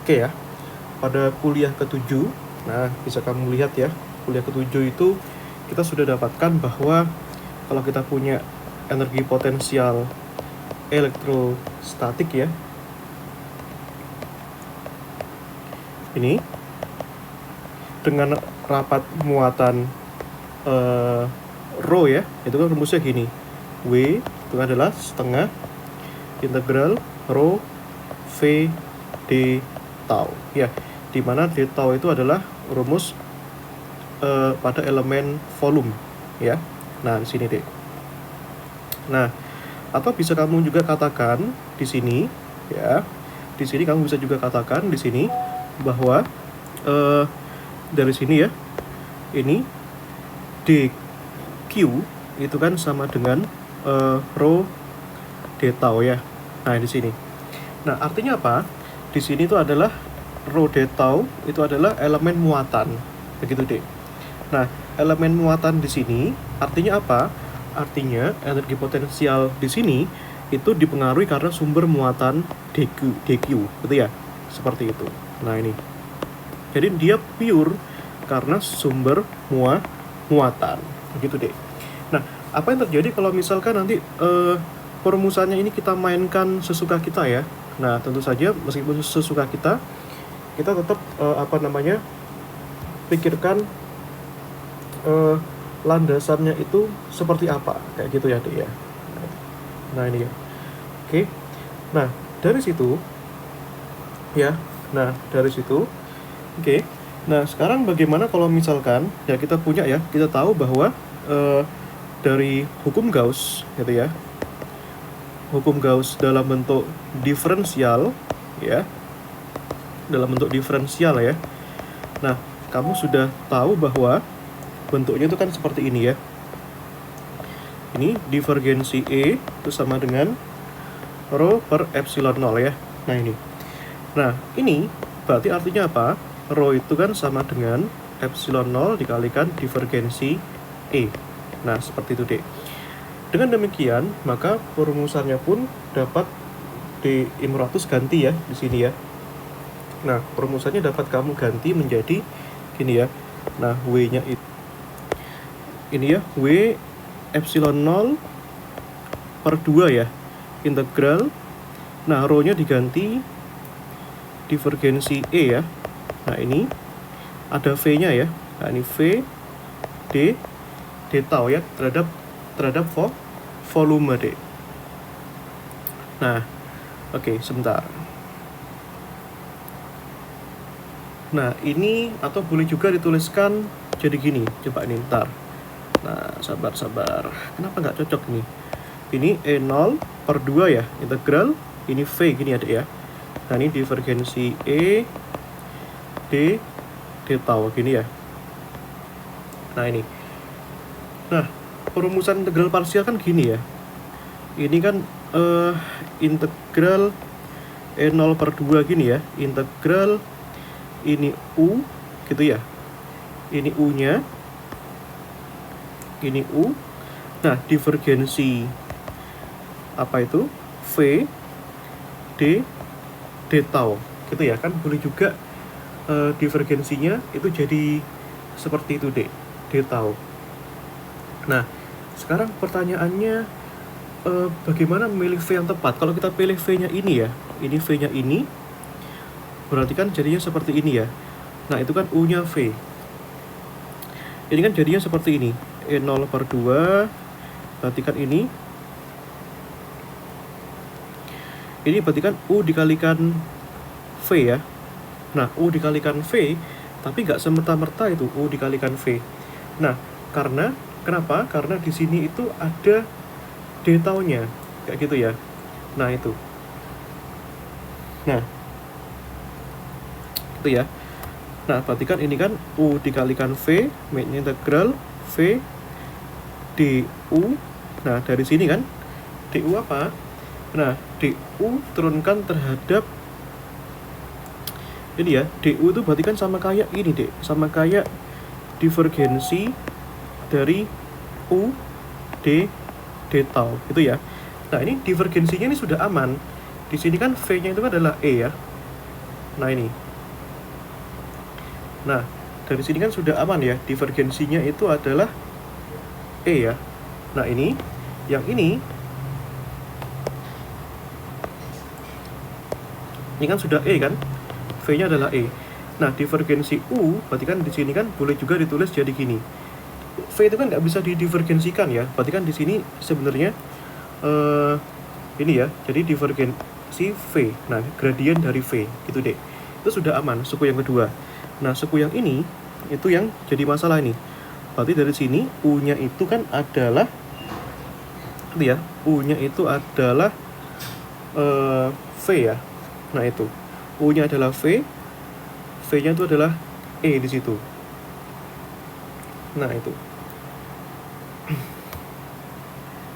Oke ya, pada kuliah ke-7, nah bisa kamu lihat ya, kuliah ke-7 itu kita sudah dapatkan bahwa kalau kita punya energi potensial elektrostatik ya, ini dengan rapat muatan rho ya, itu kan rumusnya gini, W itu adalah setengah integral rho V d tau ya, dimana d tau itu adalah rumus pada elemen volume ya. Nah di sini deh. Nah atau bisa kamu juga katakan di sini ya, di sini kamu bisa juga katakan di sini bahwa dari sini ya, ini dq itu kan sama dengan rho d tau ya. Nah di sini. Nah artinya apa? Di sini itu adalah rho d tau itu adalah elemen muatan, begitu deh. Nah elemen muatan di sini artinya apa? Artinya energi potensial di sini itu dipengaruhi karena sumber muatan dq gitu ya, seperti itu. Nah ini, jadi dia pure karena sumber muatan, begitu deh. Nah apa yang terjadi kalau misalkan nanti perumusannya ini kita mainkan sesuka kita ya. Nah tentu saja meskipun sesuka kita tetap pikirkan landasannya itu seperti apa, kayak gitu ya dek ya. Nah ini ya, oke. Nah dari situ ya, oke. Nah sekarang bagaimana kalau misalkan ya kita punya ya, kita tahu bahwa dari hukum Gauss gitu ya, hukum Gauss dalam bentuk diferensial ya, ya. Nah kamu sudah tahu bahwa bentuknya itu kan seperti ini ya. Ini divergensi E itu sama dengan rho per epsilon 0 ya. Nah ini. Nah ini berarti artinya apa? Rho itu kan sama dengan epsilon 0 dikalikan divergensi E. Nah seperti itu deh. Dengan demikian maka perumusannya pun dapat di Imrotus ganti ya di sini ya. Nah perumusannya dapat kamu ganti menjadi gini ya. Nah W-nya itu ini ya, W epsilon 0 per 2 ya, integral. Nah rho-nya diganti divergensi E ya. Nah ini ada V-nya ya. Nah ini V d tau ya, terhadap volume D. Nah oke, sebentar. Nah ini atau boleh juga dituliskan jadi gini, coba ini ntar. Nah sabar, kenapa nggak cocok nih? Ini E0 per 2 ya, integral. Ini V gini ya dek ya. Nah ini divergensi E d tau gini ya. Nah ini. Nah perumusan integral parsial kan gini ya. Ini kan integral E0 per 2 gini ya, integral ini U gitu ya. Ini U-nya, ini U. Nah divergensi apa itu? V d tau gitu ya kan. Boleh juga divergensinya itu jadi seperti itu d tau. Nah sekarang pertanyaannya bagaimana memilih V yang tepat? Kalau kita pilih V-nya ini ya, ini V-nya ini, berarti kan jadinya seperti ini ya. Nah itu kan U-nya V. Ini kan jadinya seperti ini, E0 per 2, berarti kan ini berarti kan U dikalikan V ya. Nah U dikalikan V, tapi nggak semerta-merta itu U dikalikan V. Nah kenapa? Karena di sini itu ada d tau-nya, kayak gitu ya. Nah itu. Nah itu ya. Nah berarti kan ini kan U dikalikan V, integral V du. Nah dari sini kan du apa? Nah du turunkan terhadap ini ya. Du itu berarti kan sama kayak ini deh, sama kayak divergensi dari U d tau itu ya. Nah ini divergensinya ini sudah aman. Di sini kan V-nya itu adalah E ya. Nah ini. Nah, dari sini kan sudah aman ya, divergensinya itu adalah E ya. Nah ini, yang ini kan sudah E kan, V-nya adalah E. Nah, divergensi U, berarti kan di sini kan boleh juga ditulis jadi gini. V itu kan nggak bisa didivergensikan ya, berarti kan di sini sebenarnya ini ya, jadi divergensi V. Nah, gradien dari V, gitu deh. Itu sudah aman, suku yang kedua. Nah, suku yang ini, itu yang jadi masalah ini. Berarti dari sini, U-nya itu kan adalah, itu ya, U-nya itu adalah V ya. Nah, itu. U-nya adalah V, V-nya itu adalah E di situ. Nah, itu.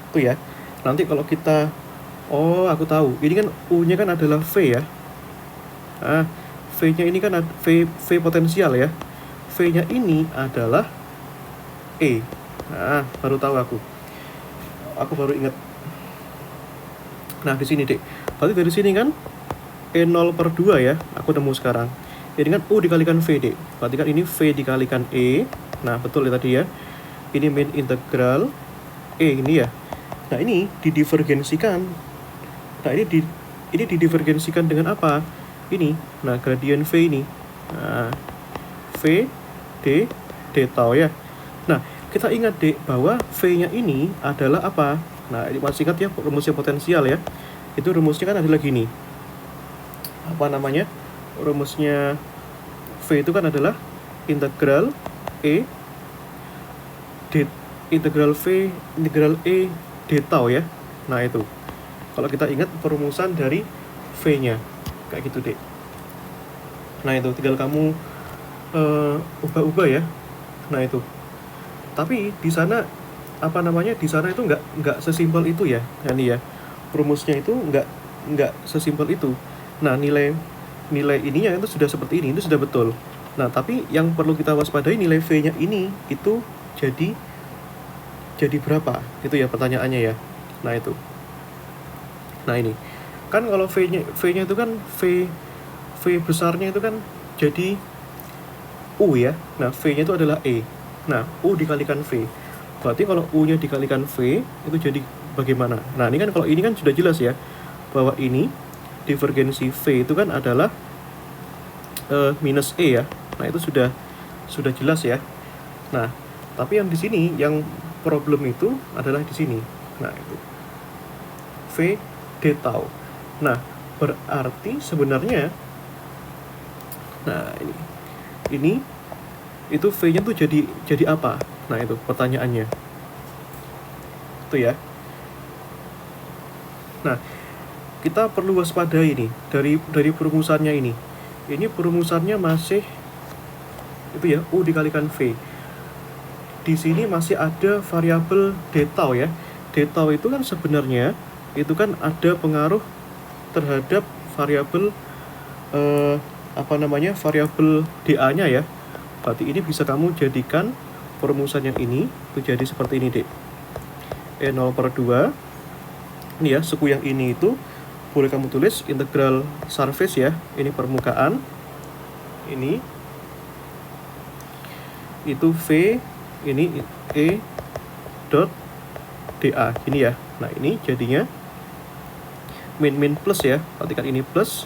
Itu ya. Nanti kalau kita, oh aku tahu, ini kan U-nya kan adalah V ya. Nah, V-nya ini kan V potensial ya. V-nya ini adalah E. Nah, baru tahu aku. Aku baru ingat. Nah, di sini, Dek. Berarti dari sini kan E0/2 ya, aku nemu sekarang. Ini kan U dikalikan V, Dek. Berarti kan ini V dikalikan E. Nah, betul ya tadi ya. Ini min integral E ini ya. Nah, ini didivergensikan. Nah, ini didivergensikan dengan apa? Ini. Nah, gradien V ini. Nah, V d tau ya. Nah, kita ingat Dek bahwa V-nya ini adalah apa? Nah, ini masih ingat ya rumusnya potensial ya. Itu rumusnya kan adalah gini. Apa namanya? Rumusnya V itu kan adalah integral E integral V integral E d tau ya. Nah, itu. Kalau kita ingat perumusan dari V-nya. Kayak gitu, Dek. Nah, itu tinggal kamu ubah-ubah ya. Nah, itu. Tapi di sana apa namanya? Di sana itu nggak sesimpel itu ya. Nah, ini ya. Rumusnya itu nggak sesimpel itu. Nah, nilai ininya itu sudah seperti ini, itu sudah betul. Nah, tapi yang perlu kita waspadai nilai V-nya ini itu jadi berapa? Itu ya pertanyaannya ya. Nah, itu. Nah, ini. Kan kalau V-nya itu kan V besarnya itu kan jadi U ya. Nah, V-nya itu adalah E. Nah, U dikalikan V. Berarti kalau U-nya dikalikan V itu jadi bagaimana? Nah, ini kan kalau ini kan sudah jelas ya bahwa ini divergensi V itu kan adalah minus E ya. Nah, itu sudah jelas ya. Nah, tapi yang di sini yang problem itu adalah di sini. Nah, itu V d tau. Nah, berarti sebenarnya nah ini itu V-nya tuh jadi apa? Nah, itu pertanyaannya. Itu ya. Nah, kita perlu waspadai nih dari perumusannya ini. Ini perumusannya masih itu ya, U dikalikan V. Di sini masih ada variabel d tau ya. D tau itu kan sebenarnya itu kan ada pengaruh terhadap variabel variabel dA-nya ya. Berarti ini bisa kamu jadikan perumusan yang ini itu jadi seperti ini, Dek. E0/2 ini ya, suku yang ini itu boleh kamu tulis integral surface ya. Ini permukaan. Ini itu V, ini E dot dA ini ya. Nah, ini jadinya min plus ya. Perhatikan ini plus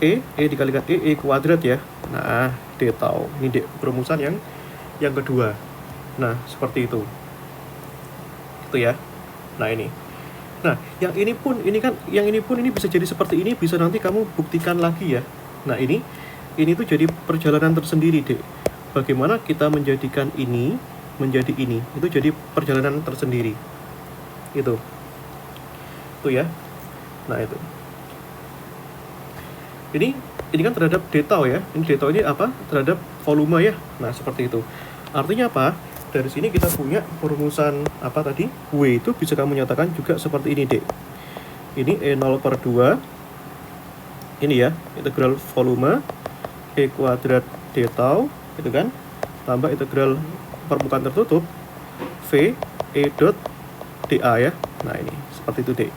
E dikalikan E kuadrat ya. Nah, d tau. Ini perumusan yang kedua. Nah, seperti itu. Itu ya. Nah, ini. Nah, yang ini pun ini bisa jadi seperti ini, bisa nanti kamu buktikan lagi ya. Nah, ini tuh jadi perjalanan tersendiri, Dek. Bagaimana kita menjadikan ini menjadi ini. Itu jadi perjalanan tersendiri. Itu ya. Nah, itu. Ini kan terhadap d tau ya. Ini d tau ini apa? Terhadap volume ya. Nah, seperti itu. Artinya apa? Dari sini kita punya perumusan apa tadi? W itu bisa kamu nyatakan juga seperti ini, Dek. Ini E0/2. Ini ya, integral volume E kuadrat d tau, itu kan? Tambah integral permukaan tertutup V E dot dA ya. Nah, ini seperti itu, Dek.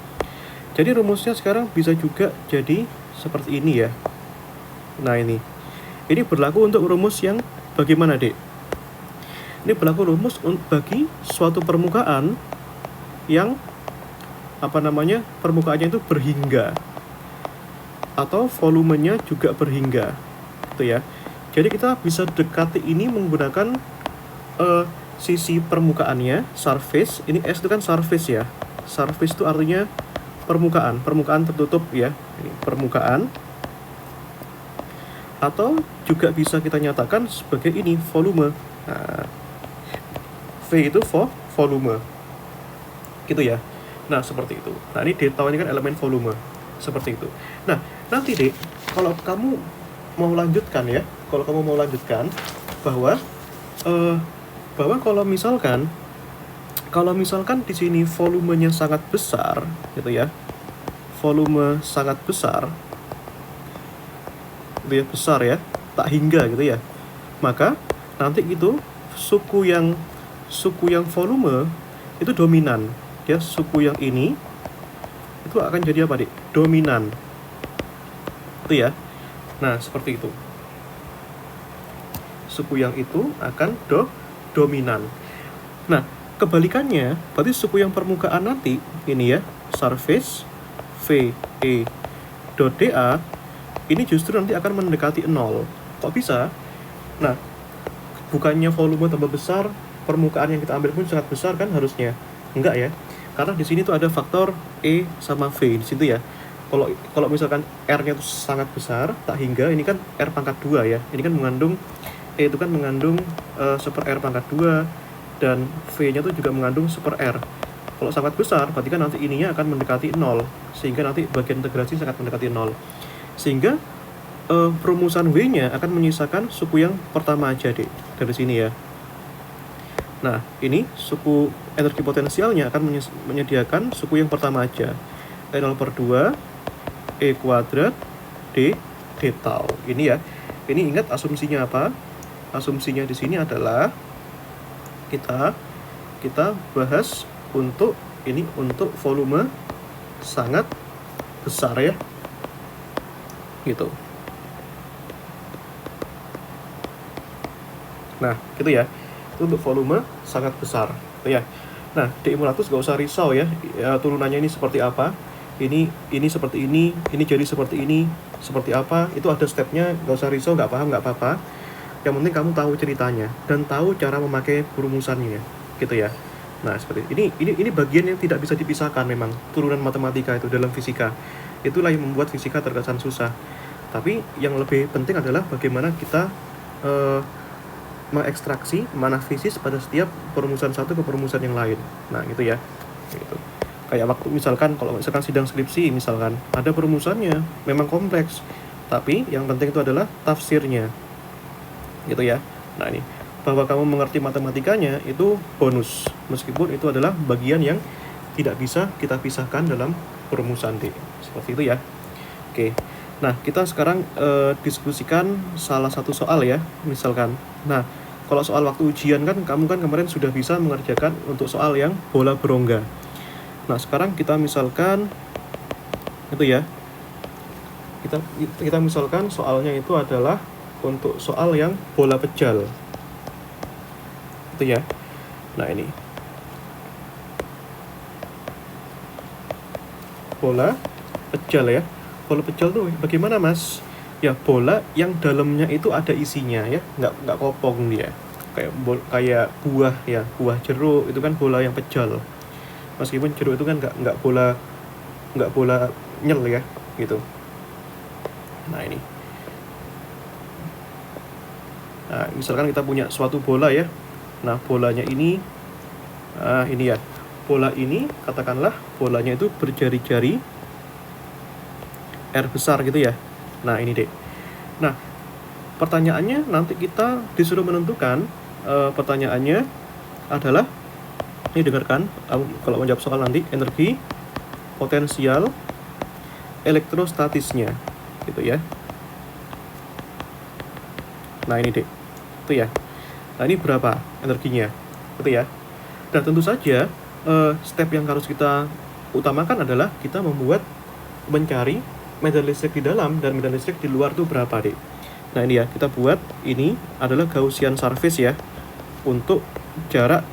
Jadi rumusnya sekarang bisa juga jadi seperti ini ya. Nah, ini berlaku untuk rumus yang bagaimana, Dek? Ini berlaku rumus bagi suatu permukaan yang permukaannya itu berhingga atau volumenya juga berhingga, gitu ya. Jadi kita bisa dekati ini menggunakan sisi permukaannya, surface. Ini S itu kan surface ya. Surface itu artinya permukaan tertutup ya. Ini permukaan. Atau juga bisa kita nyatakan sebagai ini volume. Nah, V itu volume, gitu ya. Nah, seperti itu. Nah, ini delta ini kan elemen volume, seperti itu. Nah, nanti Dek, kalau kamu mau lanjutkan ya, bahwa kalau misalkan di sini volumenya sangat besar, gitu ya, volume sangat besar, gitu ya, besar ya, tak hingga gitu ya, maka nanti itu suku yang volume itu dominan ya. Suku yang ini itu akan jadi apa, Dik? Dominan, itu ya. Nah, seperti itu. Suku yang itu akan dominan. Nah, kebalikannya berarti suku yang permukaan nanti ini ya, surface VE dot dA ini justru nanti akan mendekati 0. Kok bisa? Nah, bukannya volume tambah besar, permukaan yang kita ambil pun sangat besar kan harusnya? Enggak ya. Karena di sini tuh ada faktor E sama V di situ ya. Kalau misalkan R-nya itu sangat besar, tak hingga, ini kan R pangkat 2 ya. Ini kan mengandung E itu kan mengandung 1/R², dan V-nya tuh juga mengandung 1/R. Kalau sangat besar, berarti kan nanti ininya akan mendekati 0, sehingga nanti bagian integrasi sangat mendekati 0. Sehingga perumusan W-nya akan menyisakan suku yang pertama aja, Dek, dari sini ya. Nah, ini suku energi potensialnya akan menyediakan suku yang pertama aja. E0/2 E kuadrat D tau. Ini ya. Ini ingat asumsinya apa? Asumsinya di sini adalah kita bahas untuk volume sangat besar ya. Gitu. Nah, gitu ya. Itu untuk volume sangat besar, gitu ya. Nah, D-100 gak usah risau ya, turunannya ini seperti apa, ini seperti ini jadi seperti ini, seperti apa, itu ada stepnya, gak usah risau, gak paham gak apa-apa. Yang penting kamu tahu ceritanya dan tahu cara memakai perumusannya, gitu ya. Nah, seperti ini bagian yang tidak bisa dipisahkan memang, turunan matematika itu dalam fisika. Itulah yang membuat fisika terkesan susah. Tapi yang lebih penting adalah bagaimana kita mengekstraksi analisis pada setiap perumusan satu ke perumusan yang lain. Nah, gitu ya. Gitu. Kayak waktu misalkan sidang skripsi misalkan ada perumusannya memang kompleks, tapi yang penting itu adalah tafsirnya. Gitu ya. Nah, ini bahwa kamu mengerti matematikanya itu bonus, meskipun itu adalah bagian yang tidak bisa kita pisahkan dalam perumusan D. Seperti itu ya. Oke. Nah, kita sekarang diskusikan salah satu soal ya, misalkan. Nah, kalau soal waktu ujian kan, kamu kan kemarin sudah bisa mengerjakan untuk soal yang bola berongga. Nah, sekarang kita misalkan, itu ya, kita misalkan soalnya itu adalah untuk soal yang bola pejal. Itu ya. Nah, ini. Bola pejal ya. Bola pejal tuh bagaimana, Mas? Ya, bola yang dalamnya itu ada isinya ya, nggak kopong dia. Kayak buah ya, buah jeruk itu kan bola yang pejal. Meskipun jeruk itu kan nggak bola nyel ya, gitu. Nah, ini. Nah, misalkan kita punya suatu bola ya. Nah, bolanya ini ya. Bola ini katakanlah bolanya itu berjari-jari R besar gitu ya. Nah, ini Dek. Nah, pertanyaannya nanti kita disuruh menentukan, pertanyaannya adalah, ini dengarkan, kalau menjawab soal nanti, energi potensial elektrostatisnya, gitu ya. Nah, ini Dek. Itu ya. Nah, ini berapa energinya? Gitu ya. Dan tentu saja step yang harus kita utamakan adalah kita mencari medan listrik di dalam dan medan listrik di luar tuh berapa, Dek. Nah, ini ya, kita buat ini adalah Gaussian surface ya. Untuk jarak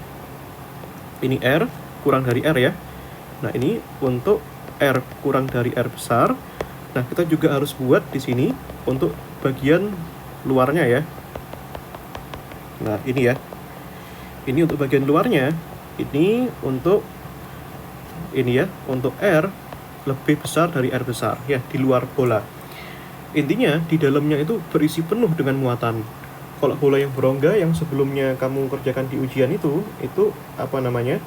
ini R kurang dari R ya. Nah, ini untuk R kurang dari R besar. Nah, kita juga harus buat di sini untuk bagian luarnya ya. Nah, ini ya. Ini untuk bagian luarnya. Ini untuk ini ya, untuk R lebih besar dari R besar ya, di luar bola. Intinya di dalamnya itu berisi penuh dengan muatan. Kalau bola yang berongga yang sebelumnya kamu kerjakan di ujian itu apa namanya?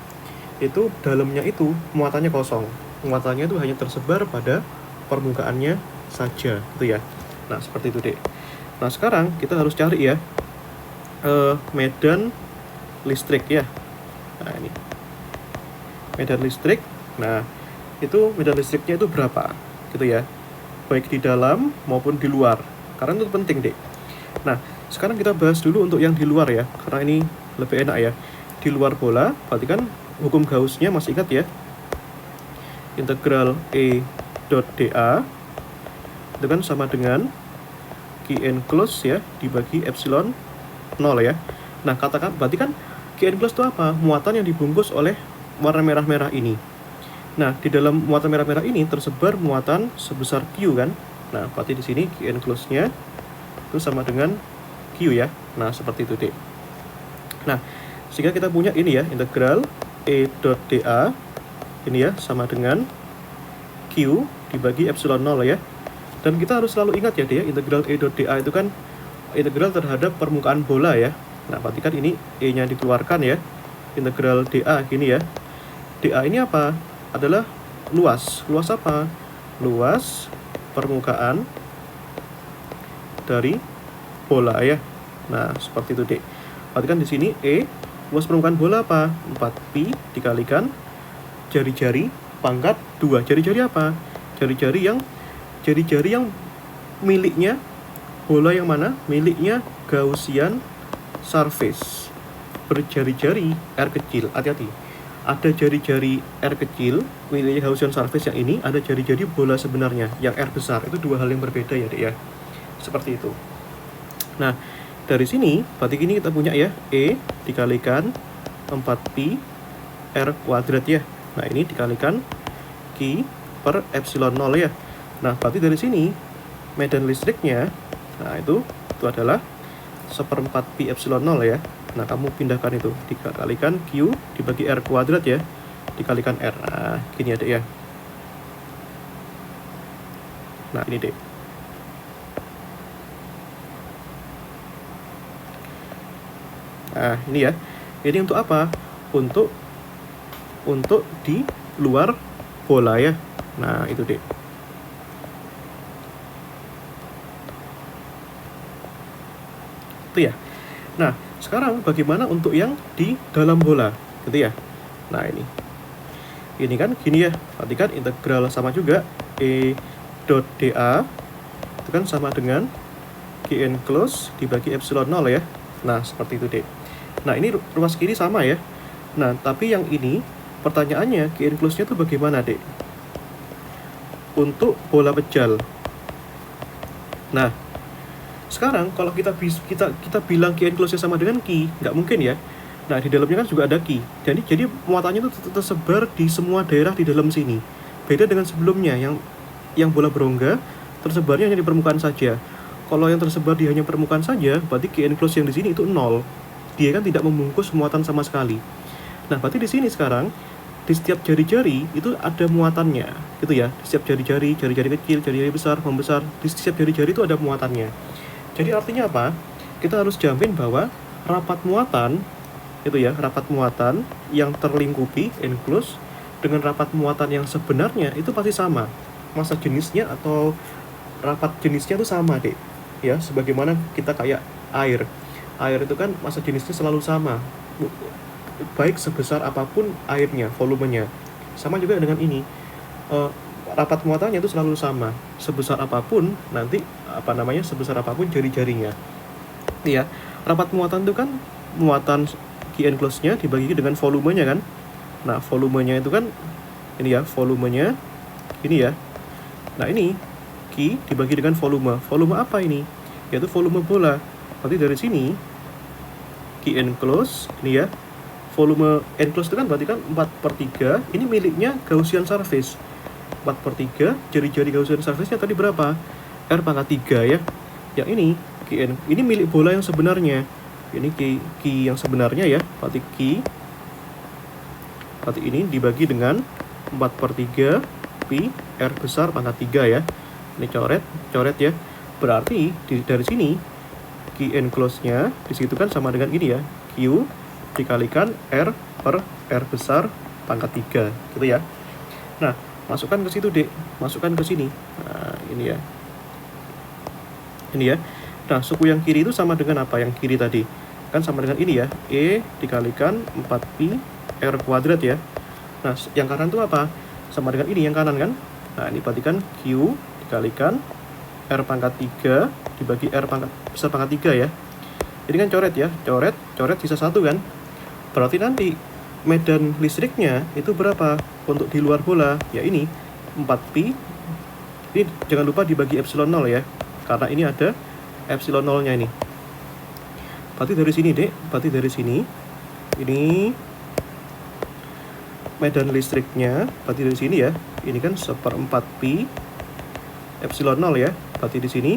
Itu dalamnya itu muatannya kosong. Muatannya itu hanya tersebar pada permukaannya saja, gitu ya. Nah, seperti itu, Dek. Nah, sekarang kita harus cari ya medan listrik ya. Nah, ini medan listrik. Nah, itu medan listriknya itu berapa, gitu ya, baik di dalam maupun di luar, karena itu penting, Dek. Nah, sekarang kita bahas dulu untuk yang di luar ya, karena ini lebih enak ya. Di luar bola, berarti kan hukum Gauss-nya masih ingat ya, integral E dot dA itu kan sama dengan Q enclosed ya dibagi epsilon 0 ya. Nah, katakan berarti kan Q enclosed itu apa? Muatan yang dibungkus oleh warna merah-merah ini. Nah, di dalam muatan merah-merah ini tersebar muatan sebesar Q kan. Nah, berarti di sini Q enclosed-nya itu sama dengan Q ya. Nah, seperti itu, Dek. Nah, sehingga kita punya ini ya, integral E dot dA ini ya sama dengan Q dibagi epsilon 0 ya. Dan kita harus selalu ingat ya, Dek, integral E dot dA itu kan integral terhadap permukaan bola ya. Nah, berarti kan ini E-nya dikeluarkan ya. Integral dA gini ya. dA ini apa? Adalah luas. Luas apa? Luas permukaan dari bola ya. Nah, seperti itu, Dek. Berarti kan di sini E, luas permukaan bola apa? 4pi dikalikan jari-jari pangkat 2. Jari-jari apa? Jari-jari yang miliknya bola yang mana? Miliknya Gaussian surface. Berjari-jari R kecil. Hati-hati. Ada jari-jari R kecil miliknya Gaussian surface yang ini, ada jari-jari bola sebenarnya yang R besar. Itu dua hal yang berbeda ya, Dek ya. Seperti itu. Nah, dari sini berarti ini kita punya ya E dikalikan 4pi R kuadrat ya. Nah, ini dikalikan Q per epsilon 0 ya. Nah, berarti dari sini medan listriknya, nah itu adalah 1/4 pi epsilon 0 ya. Nah, kamu pindahkan itu, dikalikan Q dibagi R kuadrat ya, dikalikan R. Nah, gini ya, Dek ya. Nah, ini, Dek. Nah, ini ya. Ini untuk apa? Untuk di luar bola ya. Nah, itu, Dek. Itu ya. Nah, sekarang bagaimana untuk yang di dalam bola, gitu ya. Nah, ini kan gini ya. Perhatikan integral sama juga E dot dA itu kan sama dengan Q enclosed dibagi epsilon 0 ya. Nah, seperti itu, Dek. Nah, ini ruas kiri sama ya. Nah, tapi yang ini pertanyaannya Q enclosed-nya itu bagaimana, Dek? Untuk bola pejal. Nah, sekarang kalau kita bilang Q enclosed-nya sama dengan Q, nggak mungkin ya. Nah, di dalamnya kan juga ada Q. Jadi muatannya itu tersebar di semua daerah di dalam sini. Beda dengan sebelumnya yang bola berongga tersebarnya hanya di permukaan saja. Kalau yang tersebar di hanya permukaan saja, berarti Q enclosed yang di sini itu 0. Dia kan tidak membungkus muatan sama sekali. Nah, berarti di sini sekarang di setiap jari-jari itu ada muatannya, gitu ya. Di setiap jari-jari kecil, jari-jari besar, membesar, di setiap jari-jari itu ada muatannya. Jadi artinya apa? Kita harus jamin bahwa rapat muatan itu ya, rapat muatan yang terlingkupi enclosed dengan rapat muatan yang sebenarnya itu pasti sama. Massa jenisnya atau rapat jenisnya itu sama, Dek. Ya, sebagaimana kita kayak air. Air itu kan massa jenisnya selalu sama. Baik sebesar apapun airnya, volumenya. Sama juga dengan ini. Rapat muatannya itu selalu sama. Sebesar apapun nanti sebesar apapun jari-jarinya. Iya, rapat muatan itu kan muatan Q enclosed-nya dibagi dengan volumenya kan. Nah, volumenya itu kan ini ya, volumenya ini ya. Nah, ini Q dibagi dengan volume. Volume apa ini? Yaitu volume bola. Berarti dari sini Q enclosed ini ya, volume enclosed itu kan berarti kan 4/3. Ini miliknya Gaussian surface. 4/3, jari-jari Gaussian surface-nya tadi berapa? R pangkat 3 ya. Yang ini milik bola yang sebenarnya. Ini Q yang sebenarnya ya. Berarti ini dibagi dengan 4/3 pi R besar pangkat 3 ya. Ini coret ya. Berarti dari sini Q enclosed-nya disitu kan sama dengan ini ya. Q dikalikan R per R besar pangkat 3 gitu ya. Nah, masukkan ke situ, Dek. Masukkan ke sini. Nah, ini ya. Ini ya. Nah, suku yang kiri itu sama dengan apa? Yang kiri tadi kan sama dengan ini ya. E dikalikan 4pi R kuadrat ya. Nah, yang kanan itu apa? Sama dengan ini yang kanan kan? Nah, ini berarti kan Q dikalikan R pangkat 3 dibagi R pangkat besar pangkat 3 ya. Ini kan coret ya. Coret sisa 1 kan? Berarti nanti medan listriknya itu berapa untuk di luar bola? Ya ini 4pi. Ini jangan lupa dibagi epsilon 0 ya. Karena ini ada epsilon 0-nya ini. Berarti dari sini, Dek. Berarti dari sini ini medan listriknya, berarti dari sini ya. Ini kan 1/4pi epsilon 0 ya. Berarti di sini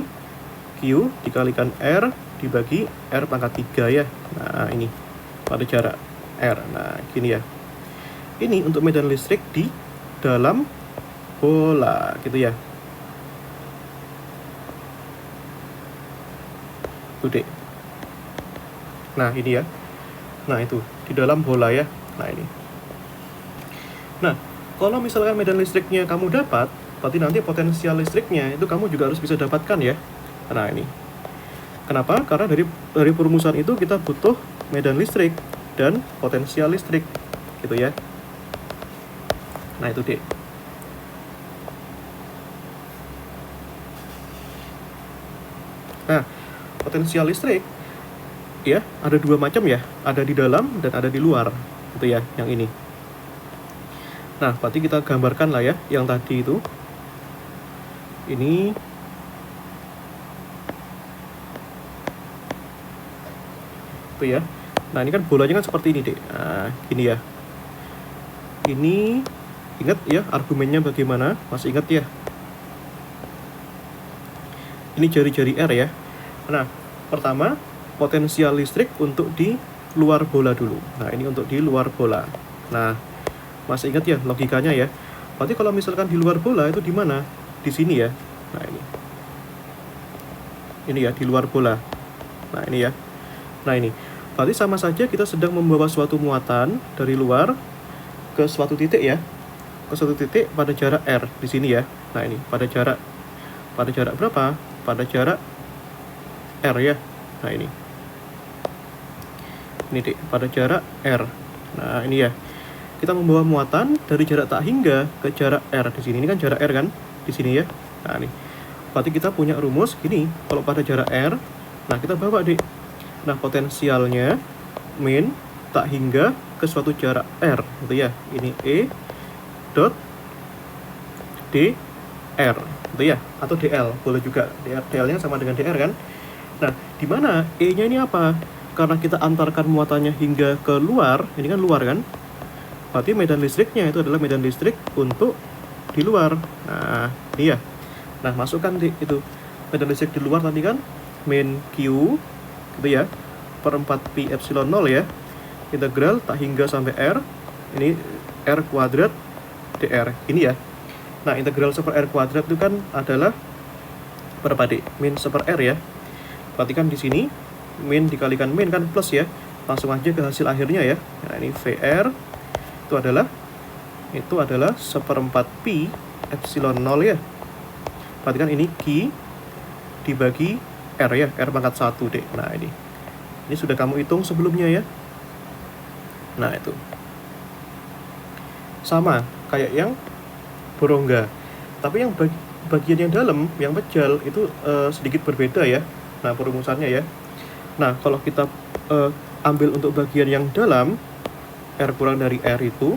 Q dikalikan R dibagi R pangkat 3 ya. Nah, ini pada jarak R. Nah, gini ya. Ini untuk medan listrik di dalam bola gitu ya. Tuh, Dek. Nah, ini ya. Nah, itu di dalam bola ya. Nah, ini. Nah, kalau misalkan medan listriknya kamu dapat, berarti nanti potensial listriknya itu kamu juga harus bisa dapatkan ya. Nah, ini. Kenapa? Karena dari perumusan itu kita butuh medan listrik dan potensial listrik gitu ya. Nah, itu, Dek. Nah, potensial listrik ya ada dua macam ya, ada di dalam dan ada di luar gitu ya, yang ini. Nah, berarti kita gambarkan lah ya yang tadi itu. Ini itu ya. Nah, ini kan bolanya kan seperti ini, Dek. Nah, gini ya. Ini ingat ya argumennya bagaimana? Masih ingat ya? Ini jari-jari R ya. Nah, pertama potensial listrik untuk di luar bola dulu. Nah, ini untuk di luar bola. Nah, masih ingat ya logikanya ya? Berarti kalau misalkan di luar bola itu di mana? Di sini ya. Nah, ini. Ini ya di luar bola. Nah, ini ya. Nah, ini. Berarti sama saja kita sedang membawa suatu muatan dari luar ke suatu titik ya. Ke suatu titik pada jarak R di sini ya. Nah, ini pada jarak berapa? Pada jarak R ya. Nah, ini Dek, pada jarak R. Nah, ini ya. Kita membawa muatan dari jarak tak hingga ke jarak R di sini. Ini kan jarak R kan di sini ya. Nah, ini. Berarti kita punya rumus gini, kalau pada jarak R, nah kita bawa, Dek. Nah, potensialnya min tak hingga ke suatu jarak R gitu ya. Ini E dot dr gitu ya, atau dl boleh juga. dl-nya sama dengan dr kan. Nah, di mana E-nya ini apa? Karena kita antarkan muatannya hingga ke luar, ini kan luar kan? Berarti medan listriknya itu adalah medan listrik untuk di luar. Nah, ini ya. Nah, masukkan itu medan listrik di luar tadi kan min Q gitu ya, per 4pi epsilon 0 ya. Integral tak hingga sampai R. Ini R kuadrat dr. Ini ya. Nah, integral 1/r kuadrat itu kan adalah berapa, Dek? Min 1/r ya. Berarti kan di sini min dikalikan min kan plus ya. Langsung aja ke hasil akhirnya ya. Nah, ini VR itu adalah 1/4pi epsilon 0 ya. Berarti kan ini Q dibagi R ya, R pangkat 1, Dek. Nah, ini sudah kamu hitung sebelumnya ya. Nah, itu sama kayak yang berongga, tapi yang bagian yang dalam, yang pejal itu sedikit berbeda ya. Nah, perumusannya ya. Nah, kalau kita ambil untuk bagian yang dalam, R kurang dari R itu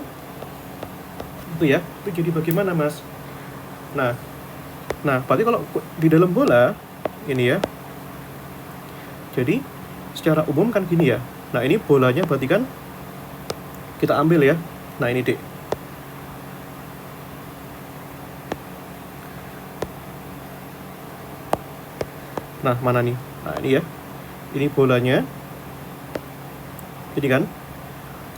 ya, itu jadi bagaimana, Mas? Nah, Nah, berarti kalau di dalam bola ini ya, jadi secara umum kan gini ya. Nah, ini bolanya berarti kan kita ambil ya. Nah, ini D. Nah, mana nih? Nah, ini ya. Ini bolanya. Jadi kan,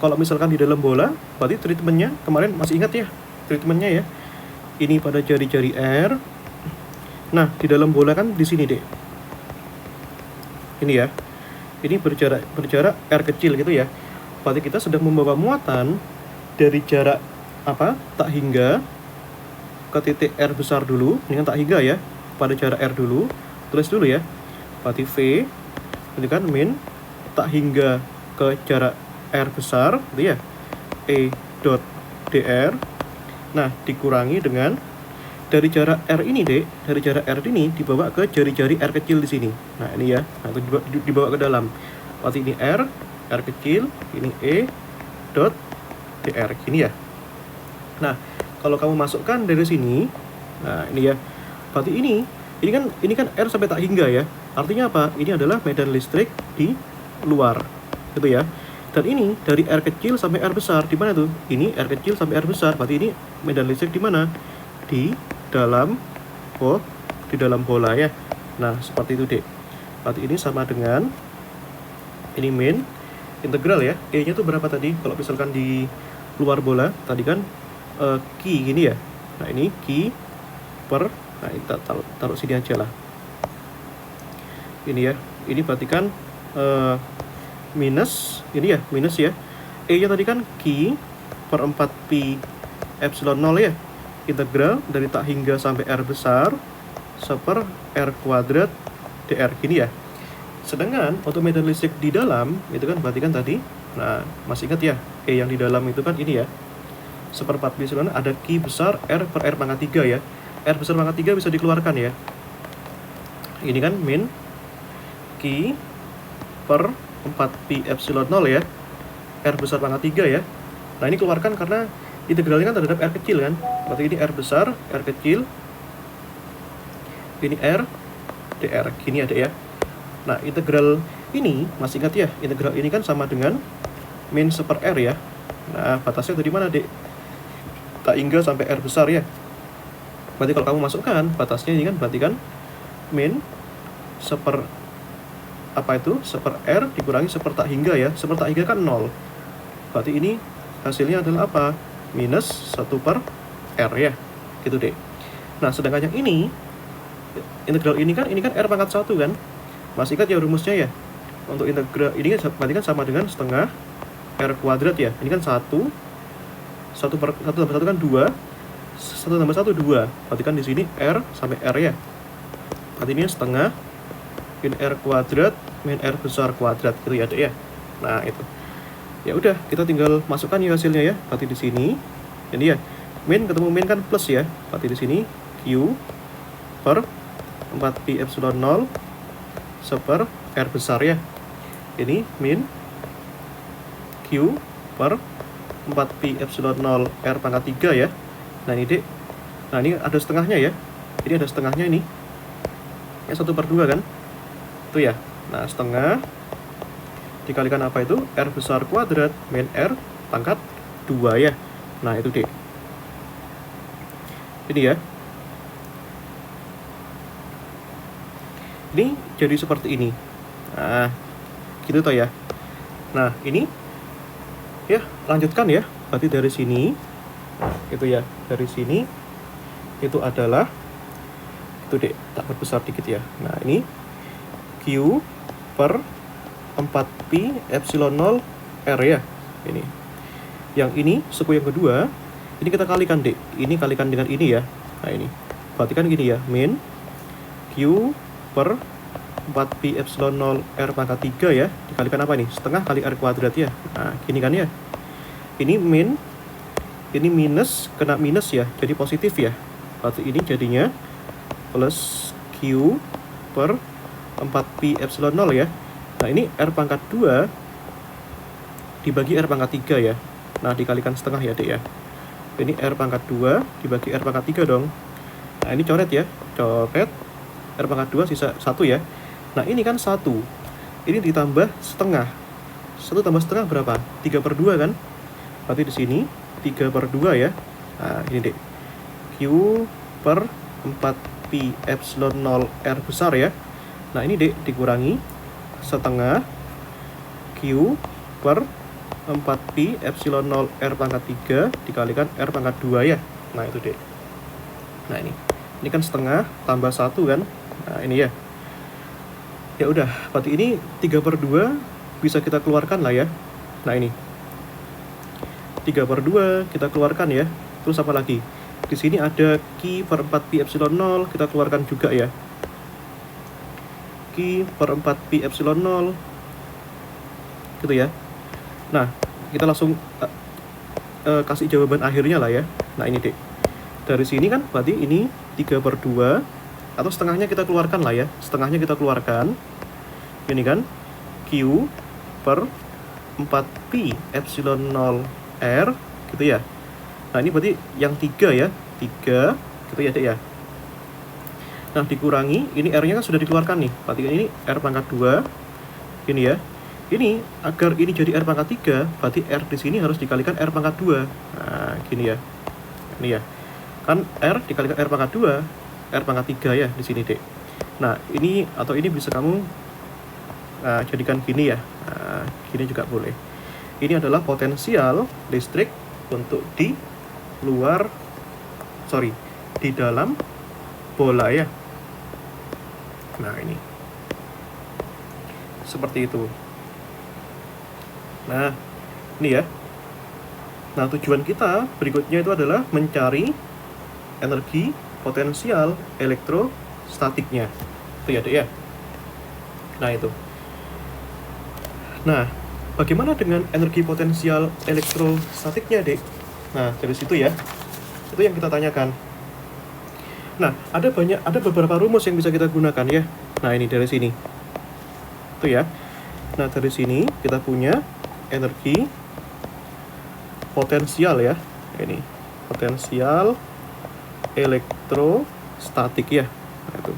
kalau misalkan di dalam bola, berarti treatmentnya kemarin masih ingat ya? Treatmentnya ya. Ini pada jari-jari R. Nah, di dalam bola kan di sini deh. Ini ya. Ini berjarak R kecil gitu ya. Berarti kita sedang membawa muatan dari jarak apa? Tak hingga ke titik R besar dulu. Ini kan tak hingga ya. Pada jarak R dulu. Tulis dulu ya. Berarti V ini kan min tak hingga ke jarak R besar gitu ya. E dot dr. Nah, dikurangi dengan dari jarak R ini deh, dari jarak R ini dibawa ke jari-jari R kecil di sini. Nah, ini ya. Nah, itu dibawa ke dalam. Berarti ini R kecil, ini E dot dr gini ya. Nah, kalau kamu masukkan dari sini, nah ini ya. Berarti ini kan R sampai tak hingga ya. Artinya apa? Ini adalah medan listrik di luar. Gitu ya. Dan ini dari R kecil sampai R besar di mana tuh? Ini R kecil sampai R besar. Berarti ini medan listrik di mana? Di dalam bola ya. Nah, seperti itu, Dek. Berarti ini sama dengan ini min integral ya. E-nya tuh berapa tadi? Kalau misalkan di luar bola tadi kan Q gini ya. Nah, ini Q per, nah kita taruh sini aja lah. Ini ya. Ini berarti kan minus, ini ya, minus ya. E-nya tadi kan Q per 4pi epsilon 0 ya. Integral dari tak hingga sampai R besar seper R kuadrat dr gini ya. Sedangkan untuk medan listrik di dalam itu kan berarti kan tadi, nah masih ingat ya, E yang di dalam itu kan ini ya, seperempat pi epsilon ada Q besar R per R pangkat 3 ya. R besar pangkat 3 bisa dikeluarkan ya. Ini kan min Q per 4pi epsilon 0 ya. R besar pangkat 3 ya. Nah, ini keluarkan karena integralnya kan terhadap R kecil kan. Berarti ini R besar, R kecil. Ini R dr gini ada ya. Nah, integral ini masih ingat ya, integral ini kan sama dengan min seper R ya. Nah, batasnya dari mana, Dek? Tak hingga sampai R besar ya. Berarti kalau kamu masukkan batasnya ini kan berarti kan min seper apa itu? Seper R dikurangi seper tak hingga ya. Seper tak hingga kan 0. Berarti ini hasilnya adalah apa? Minus 1 per R ya. Gitu, Dek. Nah, sedangkan yang ini integral ini kan R pangkat 1 kan. Masih ingat ya rumusnya ya? Untuk integral ini kan berarti kan sama dengan setengah R kuadrat ya. Ini kan 1 tambah 1 kan 2. 1 tambah 1 2. Berarti kan di sini R sampai R ya. Berarti ini setengah min R kuadrat min R besar kuadrat gitu ya, Dek ya. Nah, itu. Ya udah, kita tinggal masukkan ya hasilnya ya. Berarti di sini ini ya. Min ketemu min kan plus ya. Berarti di sini Q per 4pi epsilon 0 seper R besar ya. Ini min Q per 4pi epsilon 0 R pangkat 3 ya. Nah, ini, Dek. Nah, ini ada setengahnya ya. Ini ada setengahnya ini. Ya, 1 per 2 kan. Itu ya. Nah, setengah dikalikan apa itu? R besar kuadrat min R pangkat 2 ya. Nah, itu, Dek. Ini ya. Ini jadi seperti ini. Nah, gitu toh ya. Nah, ini ya, lanjutkan ya. Berarti dari sini itu ya, dari sini itu adalah itu, Dek, tak perbesar dikit ya. Nah, ini Q per 4pi epsilon 0 R ya. Ini. Yang ini suku yang kedua, ini kita kalikan, Dek. Ini kalikan dengan ini ya. Nah, ini. Berarti kan gini ya, min Q per 4pi epsilon 0 R pangkat 3 ya. Dikalikan apa nih? Setengah kali R kuadrat ya. Nah, gini kan ya. Ini min, ini minus, kena minus ya. Jadi positif ya. Berarti ini jadinya plus Q per 4pi epsilon 0 ya. Nah, ini R pangkat 2 dibagi R pangkat 3 ya. Nah, dikalikan setengah ya, Dek ya. Ini R pangkat 2 dibagi R pangkat 3 dong. Nah, ini coret ya. Coret. R pangkat 2 sisa 1 ya. Nah, ini kan 1. Ini ditambah setengah. 1 tambah setengah berapa? 3/2 kan? Berarti di sini 3/2 ya. Nah, ini dek. Q per 4pi epsilon 0 R besar ya. Nah, ini dek dikurangi setengah Q per 4pi epsilon 0 R pangkat 3 dikalikan R pangkat 2 ya. Nah, itu dek. Nah, ini kan setengah tambah 1 kan. Nah, ini ya. Ya udah, berarti ini 3/2 bisa kita keluarkan lah ya. Nah, ini 3/2 kita keluarkan ya. Terus apa lagi? Di sini ada Q per 4pi epsilon 0, kita keluarkan juga ya. Q per 4pi epsilon 0. Gitu ya. Nah, kita langsung kasih jawaban akhirnya lah ya. Nah, ini dek. Dari sini kan berarti ini 3/2 atau setengahnya kita keluarkan lah ya. Setengahnya kita keluarkan. Ini kan Q per 4pi epsilon 0 R gitu ya. Nah, ini berarti yang 3 ya. 3 gitu ya, dek ya. Nah, dikurangi, ini R-nya kan sudah dikeluarkan nih. Berarti ini R pangkat 2. Ini ya. Ini agar ini jadi R pangkat 3, berarti R di sini harus dikalikan R pangkat 2. Nah, gini ya. Ini ya. Kan R dikalikan R pangkat 2, R pangkat 3 ya di sini, dek. Nah, ini atau ini bisa kamu jadikan gini ya. Nah, gini juga boleh. Ini adalah potensial listrik untuk di dalam bola ya. Nah, ini seperti itu. Nah, ini ya. Nah, tujuan kita berikutnya itu adalah mencari energi potensial elektrostatiknya. Itu ya, dek ya. Nah, itu. Nah, bagaimana dengan energi potensial elektrostatiknya, dek? Nah, dari situ ya. Itu yang kita tanyakan. Nah, ada beberapa rumus yang bisa kita gunakan ya. Nah, ini dari sini. Itu ya. Nah, dari sini kita punya energi potensial ya. Ini potensial elektrostatik ya. Nah, itu.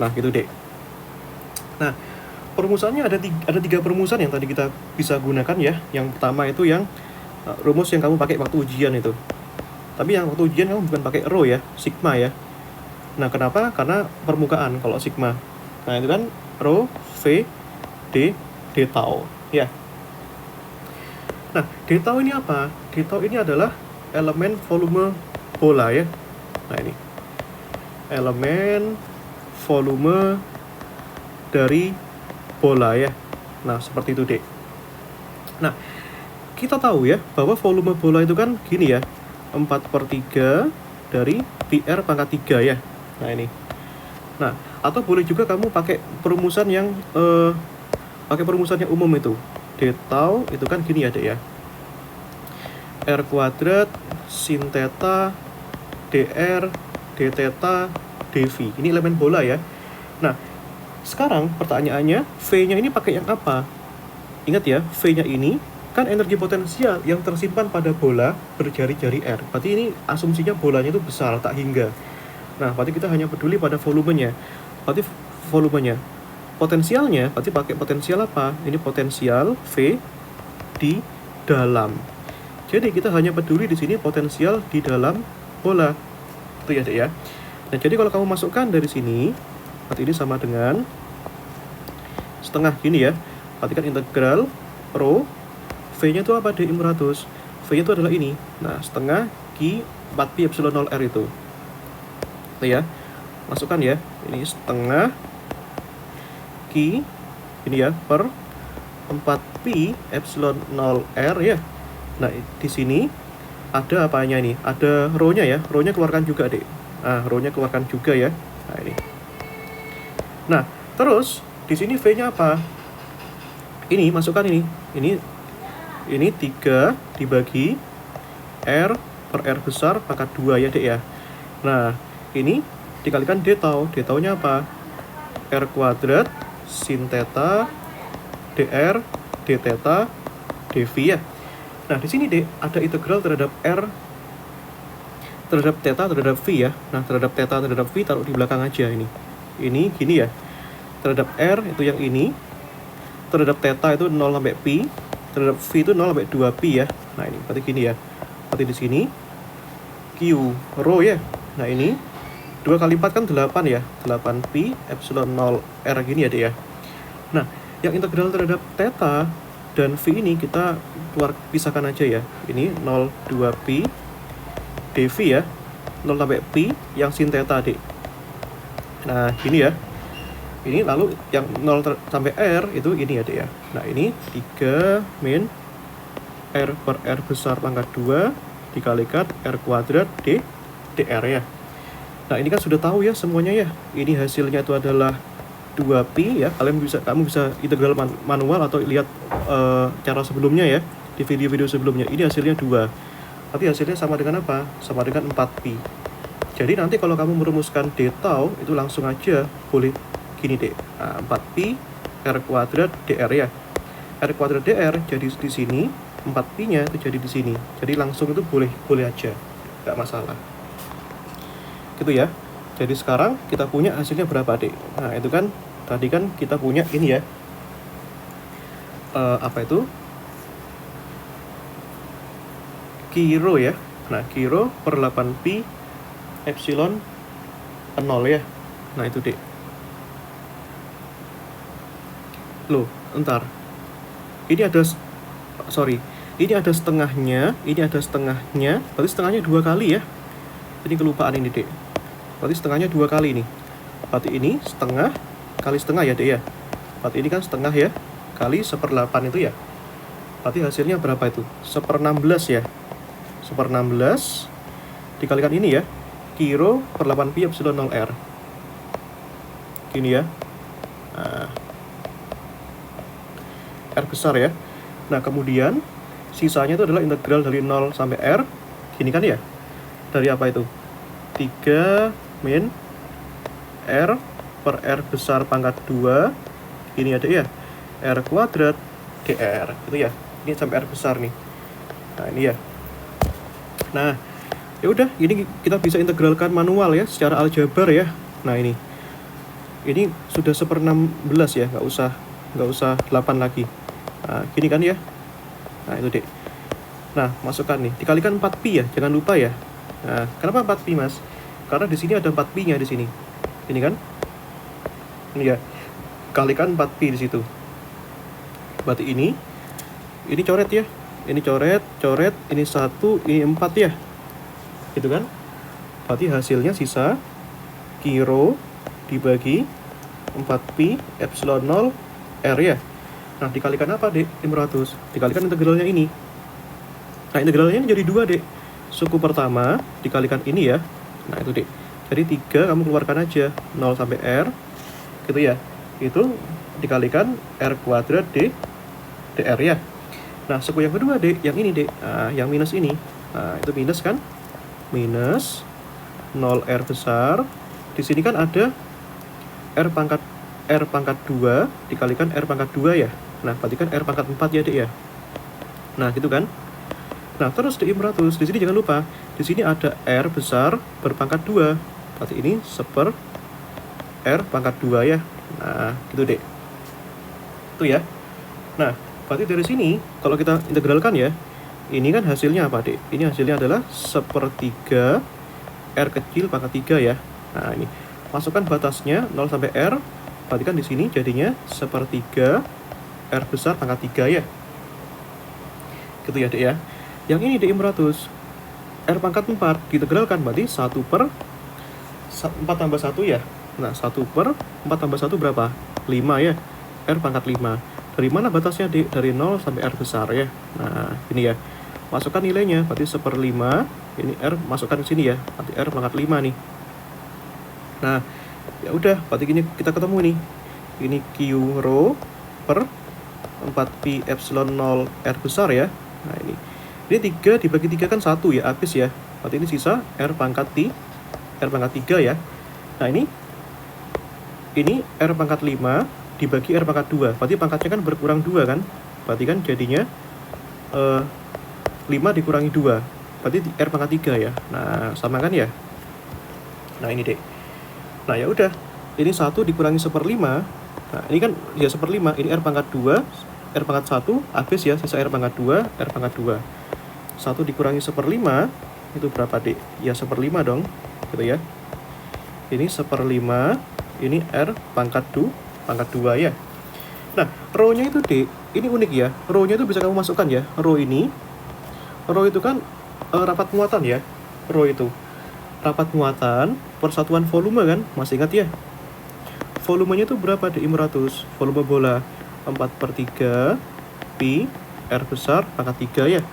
Nah, gitu, dek. Nah, perumusannya ada tiga perumusan yang tadi kita bisa gunakan ya. Yang pertama itu yang rumus yang kamu pakai waktu ujian itu. Tapi yang waktu ujian kamu bukan pakai rho ya, sigma ya. Nah, kenapa? Karena permukaan kalau sigma. Nah, itu kan rho V D tau ya. Nah, d tau ini apa? D tau ini adalah elemen volume bola ya. Nah, ini elemen volume dari bola ya. Nah, seperti itu, dek. Nah, kita tahu ya bahwa volume bola itu kan gini ya, 4/3 dari PR pangkat 3 ya. Nah, ini. Nah, atau boleh juga kamu pakai perumusan yang umum itu. D tau itu kan gini ya, dek ya. R kuadrat sin theta dr d theta dv. Ini elemen bola ya. Nah, sekarang pertanyaannya, V-nya ini pakai yang apa? Ingat ya, V-nya ini kan energi potensial yang tersimpan pada bola berjari-jari R. Berarti ini asumsinya bolanya itu besar, tak hingga. Nah, berarti kita hanya peduli pada volumenya. Berarti volumenya. Potensialnya, berarti pakai potensial apa? Ini potensial V di dalam. Jadi kita hanya peduli di sini potensial di dalam bola. Itu ya, dek ya. Nah, jadi kalau kamu masukkan dari sini, berarti ini sama dengan setengah gini ya. Berarti kan integral rho V-nya itu apa, D500? V-nya itu adalah ini. Nah, setengah Q 4pi epsilon 0 R itu. Itu ya. Masukkan ya. Ini setengah Q ini ya per 4pi epsilon 0 R ya. Nah, di sini ada apanya ini? Ada rho-nya ya. Rho-nya keluarkan juga, dek. Nah, rho-nya keluarkan juga ya. Nah, ini. Nah, terus di sini V-nya apa? Ini masukkan ini. Ini 3 dibagi R per R besar pangkat 2 ya, dek ya. Nah, ini dikalikan D tau. D tau-nya apa? R kuadrat sin theta dr d theta dv ya. Nah, di sini, dek, ada integral terhadap R terhadap theta terhadap phi ya. Nah, terhadap theta terhadap phi taruh di belakang aja ini. Ini gini ya. Terhadap r itu yang ini. Terhadap theta itu 0 sampai pi. Terhadap phi itu 0 sampai 2 pi ya. Nah, ini berarti gini ya. Berarti di sini Q rho ya. Nah, ini 2 kali 4 kan 8 ya. 8 pi epsilon 0 r gini ya, Dek ya. Nah, yang integral terhadap theta dan phi ini kita keluar pisahkan aja ya. Ini 0,2 pi dv ya. 0 sampai pi yang sin theta, Dek. Nah, gini ya. Ini lalu yang 0 sampai r itu ini ya, Dek ya. Nah, ini 3 min r per r besar pangkat 2 dikalikan r kuadrat dr ya. Nah, ini kan sudah tahu ya semuanya ya. Ini hasilnya itu adalah 2pi ya. Kamu bisa integral manual atau lihat cara sebelumnya ya, di video-video sebelumnya. Ini hasilnya 2. Tapi hasilnya sama dengan apa? Sama dengan 4pi. Jadi nanti kalau kamu merumuskan d tau itu langsung aja boleh gini, Dek. Nah, 4pi r kuadrat dr ya. R kuadrat dr jadi di sini, 4pi-nya itu jadi di sini. Jadi langsung itu boleh aja. Nggak masalah. Gitu ya. Jadi sekarang kita punya hasilnya berapa, Dek? Nah, itu kan tadi kan kita punya ini ya. Apa itu? Kiro ya. Nah, kiro per 8pi epsilon 0 ya. Nah, itu, Dek. Loh, entar. Ini ada setengahnya, berarti setengahnya 2 kali ya. Ini kelupaan ini, Dek. Berarti setengahnya 2 kali nih. Berarti ini setengah kali setengah ya, Dek ya. Berarti ini kan setengah ya, kali 1/8 itu ya. Berarti hasilnya berapa itu? 1/16 ya. 1/16 dikalikan ini ya, kiro per 8pi epsilon 0 r. Gini ya. Nah, r besar ya. Nah, kemudian sisanya itu adalah integral dari 0 sampai r. Gini kan ya. Dari apa itu? 3 min r per r besar pangkat 2 ini ada ya, r kuadrat dr itu ya. Ini sampai r besar nih. Nah, ini ya. Nah, ya udah, ini kita bisa integralkan manual ya, secara aljabar ya. Nah, ini sudah 1/16 ya, nggak usah 8 lagi. Nah, gini kan ya. Nah, itu, Dek. Nah, masukkan nih, dikalikan 4pi ya, jangan lupa ya. Nah, kenapa 4pi, Mas? Karena di sini ada 4pi-nya di sini. Ini kan? Ini ya. Kalikan 4pi di situ. Berarti ini coret ya. Ini coret, ini 1, ini 4 ya. Gitu kan? Berarti hasilnya sisa kiro dibagi 4pi epsilon 0 r ya. Nah, dikalikan apa, Dek? 500. Dikalikan integralnya ini. Nah, integralnya ini jadi 2, Dek. Suku pertama dikalikan ini ya. Nah, itu, Dek. Jadi 3 kamu keluarkan aja, 0 sampai r. Gitu ya. Itu dikalikan r kuadrat dr ya. Nah, suku yang kedua, Dek, yang ini, Dek. Nah, yang minus ini. Nah, itu minus kan? Minus 0 r besar. Di sini kan ada r pangkat 2 dikalikan r pangkat 2 ya. Nah, berarti kan r pangkat 4 ya, Dek ya. Nah, gitu kan? Nah, terus di 500, di sini jangan lupa, di sini ada r besar berpangkat 2. Berarti ini 1/r pangkat 2 ya. Nah, gitu, Dek. Itu ya. Nah, berarti dari sini kalau kita integralkan ya, ini kan hasilnya apa, Dek? Ini hasilnya adalah 1/3 r kecil pangkat 3 ya. Nah, ini masukkan batasnya 0 sampai r. Berarti kan di sini jadinya 1/3 r besar pangkat 3 ya. Gitu ya, Dek ya. Yang ini di 500, r pangkat 4 diintegralkan berarti 1/4 tambah 1 ya. Nah, 1/4 tambah 1 berapa? 5 ya. R pangkat 5. Dari mana batasnya, Dek? Dari 0 sampai r besar ya. Nah, ini ya. Masukkan nilainya, berarti 1/5. Ini r masukkan ke sini ya. Berarti r pangkat 5 nih. Nah, ya udah, berarti ini kita ketemu nih. Ini Q rho per 4pi epsilon 0 r besar ya. Nah, ini 3 dibagi 3 kan 1 ya, habis ya. Berarti ini sisa r pangkat 3 ya. Nah, ini r pangkat 5 dibagi r pangkat 2. Berarti pangkatnya kan berkurang 2 kan? Berarti kan jadinya 5 dikurangi 2. berarti R pangkat 3 ya. Nah, sama kan ya? Nah, ini dek. Nah, ya udah. Ini 1 dikurangi 1/5. Nah, ini kan ya 1/5. Ini R pangkat 2, R pangkat 1, habis ya, sisa R pangkat 2, R pangkat 2. 1 dikurangi 1/5, itu berapa, dek? Ya, 1/5 dong, gitu ya. Ini 1/5, ini R pangkat 2 ya. Nah, row-nya itu, dek, ini unik ya. Row-nya itu bisa kamu masukkan ya. Row itu kan rapat muatan ya. Row itu rapat muatan persatuan volume kan, masih ingat ya? Volumenya itu berapa, di 500? Volume bola 4/3 pi R besar pangkat 3 ya.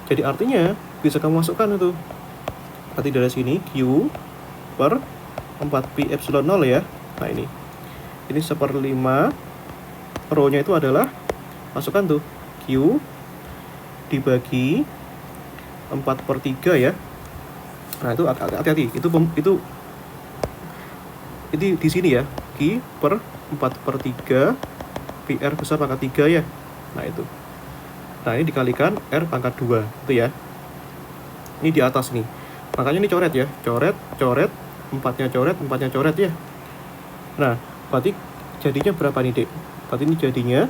Jadi artinya bisa kamu masukkan itu. Berarti dari sini Q per 4 pi epsilon 0 ya. Nah, ini 1/5. Row-nya itu adalah, masukkan tuh, Q dibagi 4/3 ya. Nah, itu hati-hati. Itu di sini ya. Q per 4/3 pi R besar pangkat 3 ya. Nah, itu. Nah, ini dikalikan R pangkat 2. Itu ya. Ini di atas nih. Makanya ini coret ya. Coret. 4-nya coret ya. Nah, berarti jadinya berapa nih, dek? Berarti ini jadinya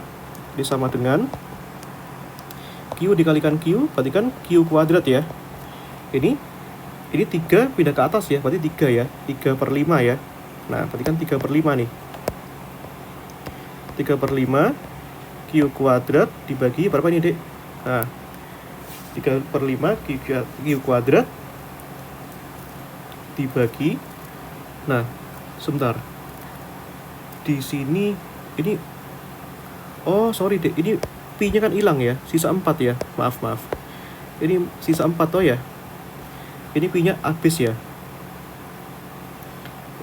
ini sama dengan Q dikalikan Q, berarti kan Q kuadrat ya. Ini 3 pindah ke atas ya, berarti 3 ya. 3/5 ya. Nah, berarti kan 3/5 nih. 3/5 Q kuadrat dibagi berapa nih, dek? Nah, 3/5 Q kuadrat dibagi. Nah, sebentar. Di sini ini, oh sorry, dek, ini pi-nya kan hilang ya, sisa 4 ya. Maaf. Ini sisa 4 toh ya. Ini pi-nya habis ya.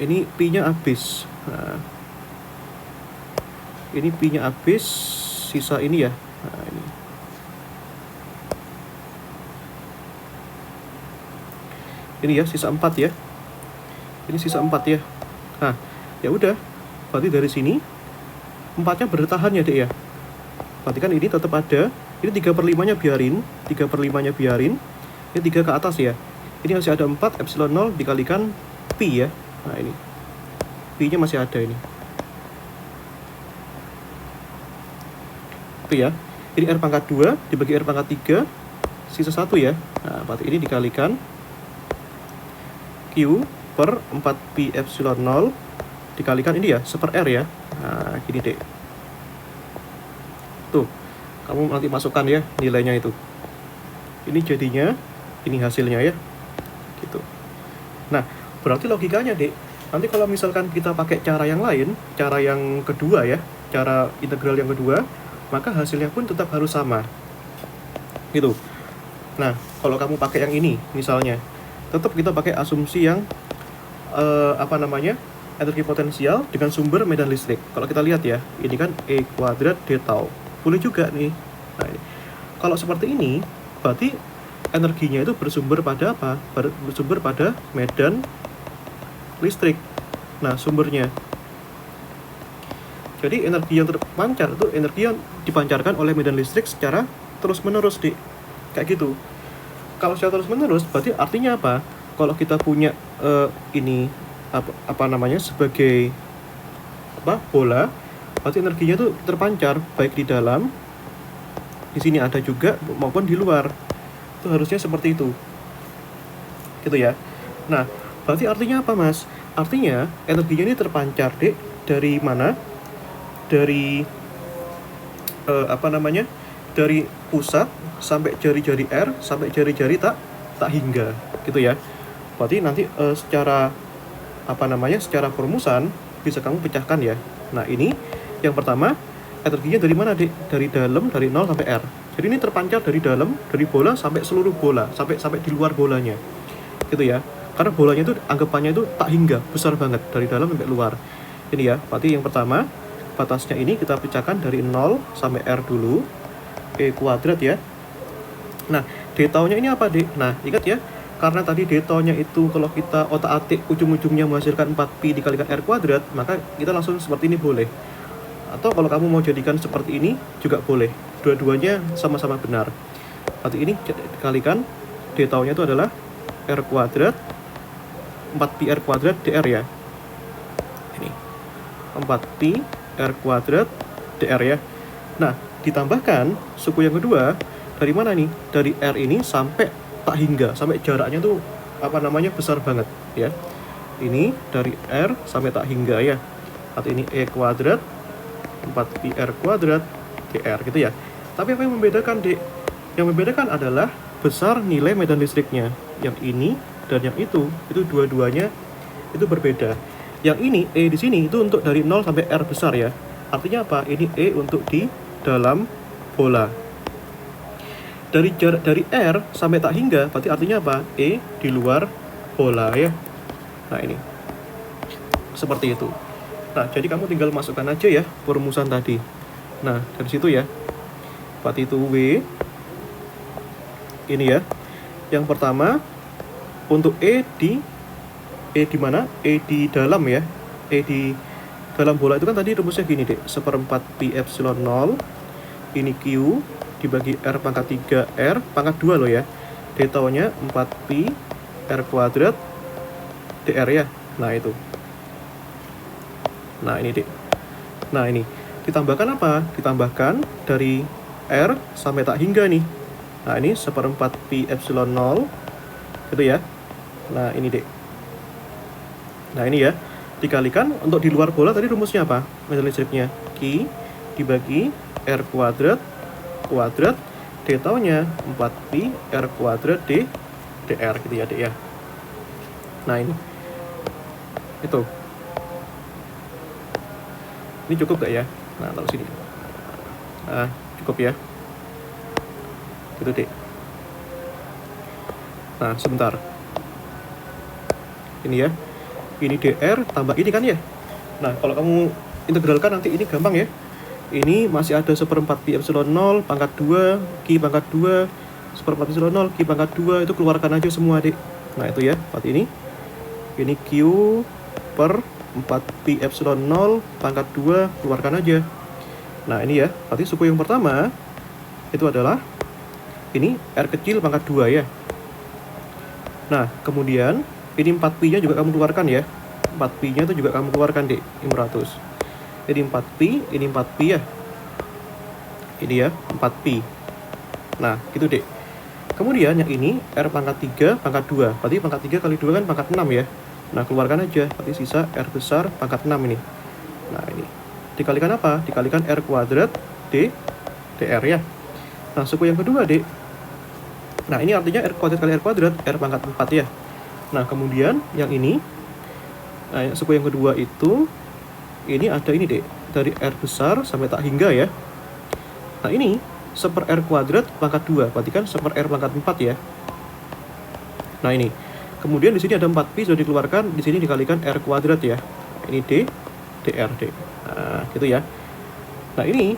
Ini pi-nya habis. Nah, ini pi-nya habis, sisa ini ya. Nah, ini ya, sisa 4 ya. Ini sisa 4 ya. Nah, ya udah. Berarti dari sini 4-nya bertahan ya, dek ya. Berarti kan ini tetap ada. Ini 3/5-nya biarin. 3/5-nya biarin. Ini 3 ke atas ya. Ini masih ada 4 epsilon 0 dikalikan pi ya. Nah, ini pi-nya masih ada ini. Pi ya. Ini R pangkat 2 dibagi R pangkat 3, sisa 1 ya. Nah, berarti ini dikalikan Q per 4 pi epsilon 0 dikalikan ini ya, 1/R ya. Nah, gini, dek. Tuh, kamu nanti masukkan ya nilainya itu. Ini jadinya, ini hasilnya ya. Gitu. Nah, berarti logikanya, dek, nanti kalau misalkan kita pakai cara yang lain, cara yang kedua ya, cara integral yang kedua, maka hasilnya pun tetap harus sama. Gitu. Nah, kalau kamu pakai yang ini misalnya, tetap kita pakai asumsi yang energi potensial dengan sumber medan listrik. Kalau kita lihat ya, ini kan E kuadrat D tau. Boleh juga nih. Nah, ini. Kalau seperti ini, berarti energinya itu bersumber pada apa? Bersumber pada medan listrik. Nah, sumbernya. Jadi energi yang terpancar itu energi yang dipancarkan oleh medan listrik secara terus-menerus, Dik. Kayak gitu. Kalau secara terus-menerus, berarti artinya apa? Kalau kita punya ini sebagai bola, berarti energinya itu terpancar baik di dalam, di sini ada juga, maupun di luar. Itu harusnya seperti itu, gitu ya. Nah, berarti artinya apa, Mas? Artinya energinya ini terpancar, Dek, dari mana? Dari dari pusat sampai jari-jari R sampai jari-jari tak hingga, gitu ya. Berarti nanti secara perumusan bisa kamu pecahkan ya. Nah, ini yang pertama, energinya dari mana, Dek? Dari dalam, dari 0 sampai R. Jadi ini terpancar dari dalam, dari bola sampai seluruh bola, sampai di luar bolanya. Gitu ya. Karena bolanya itu anggapannya itu tak hingga, besar banget dari dalam sampai luar. Ini ya. Berarti yang pertama, batasnya ini kita pecahkan dari 0 sampai R dulu. E kuadrat ya. Nah, D tau-nya ini apa, Dek? Nah, ingat ya. Karena tadi D tau-nya itu kalau kita otak-atik ujung-ujungnya menghasilkan 4pi dikalikan R kuadrat, maka kita langsung seperti ini boleh. Atau kalau kamu mau jadikan seperti ini juga boleh. Dua-duanya sama-sama benar. Berarti ini dikalikan D taunya itu adalah R kuadrat 4pi R kuadrat dr ya. Ini 4pi R kuadrat dr ya. Nah, ditambahkan suku yang kedua dari mana nih? Dari R ini sampai tak hingga, sampai jaraknya tuh besar banget ya. Ini dari R sampai tak hingga ya. Atau ini E kuadrat 4pi R kuadrat dr gitu ya. Tapi apa yang membedakan, Dek? Yang membedakan adalah besar nilai medan listriknya. Yang ini dan yang itu dua-duanya itu berbeda. Yang ini E di sini itu untuk dari 0 sampai R besar ya. Artinya apa? Ini E untuk di dalam bola. Dari jarak dari R sampai tak hingga berarti artinya apa? E di luar bola ya. Nah, ini seperti itu. Nah, jadi kamu tinggal masukkan aja ya perumusan tadi. Nah, dari situ ya. Berarti itu W ini ya. Yang pertama untuk E di mana? E di dalam ya. E di dalam bola itu kan tadi rumusnya gini, Dek. 1/4 pi epsilon 0 ini Q dibagi R pangkat 3 R pangkat 2 loh ya. D taunya 4pi R kuadrat dr ya. Nah, itu. Nah, ini, Dek. Nah, ini ditambahkan apa? Ditambahkan dari R sampai tak hingga nih. Nah, ini 1/4 pi epsilon 0 gitu ya. Nah, ini, Dek. Nah, ini ya. Dikalikan untuk di luar bola tadi rumusnya apa? Medan listriknya Q dibagi R kuadrat D taunya 4pi R kuadrat dr gitu ya, Dek ya. Nah, ini. Itu. Ini cukup gak ya? Nah, taruh sini. Nah, cukup ya. Gitu, Dek. Nah, sebentar. Ini ya. Ini dr tambah ini kan ya. Nah, kalau kamu integralkan nanti ini gampang ya. Ini masih ada 1/4 pi epsilon 0 pangkat 2 Q pangkat 2 1/4 epsilon 0 Q pangkat 2 itu keluarkan aja semua, Dek. Nah, itu ya. Berarti ini Q per 4pi epsilon 0 pangkat 2 keluarkan aja. Nah, ini ya. Berarti suku yang pertama itu adalah ini R kecil pangkat 2 ya. Nah, kemudian ini 4pi nya juga kamu keluarkan ya. 4pi nya itu juga kamu keluarkan, Dek. 500. Ini 4pi ya. Ini ya 4pi. Nah, gitu, Dek. Kemudian yang ini R pangkat 3 pangkat 2. Berarti pangkat 3 kali 2 kan pangkat 6 ya. Nah, keluarkan aja. Berarti sisa R besar pangkat 6 ini. Nah, ini dikalikan apa? Dikalikan R kuadrat dr ya. Nah, suku yang kedua, Dek. Nah, ini artinya R kuadrat kali R kuadrat R pangkat 4 ya. Nah, kemudian yang ini, nah, suku yang kedua itu ini ada ini, Dek, dari R besar sampai tak hingga ya. Nah, ini 1/R kuadrat pangkat 2, berarti kan 1/R pangkat 4 ya. Nah, ini kemudian di sini ada 4pi sudah dikeluarkan, di sini dikalikan R kuadrat ya. Ini dr, Dek. Nah, gitu ya. Nah, ini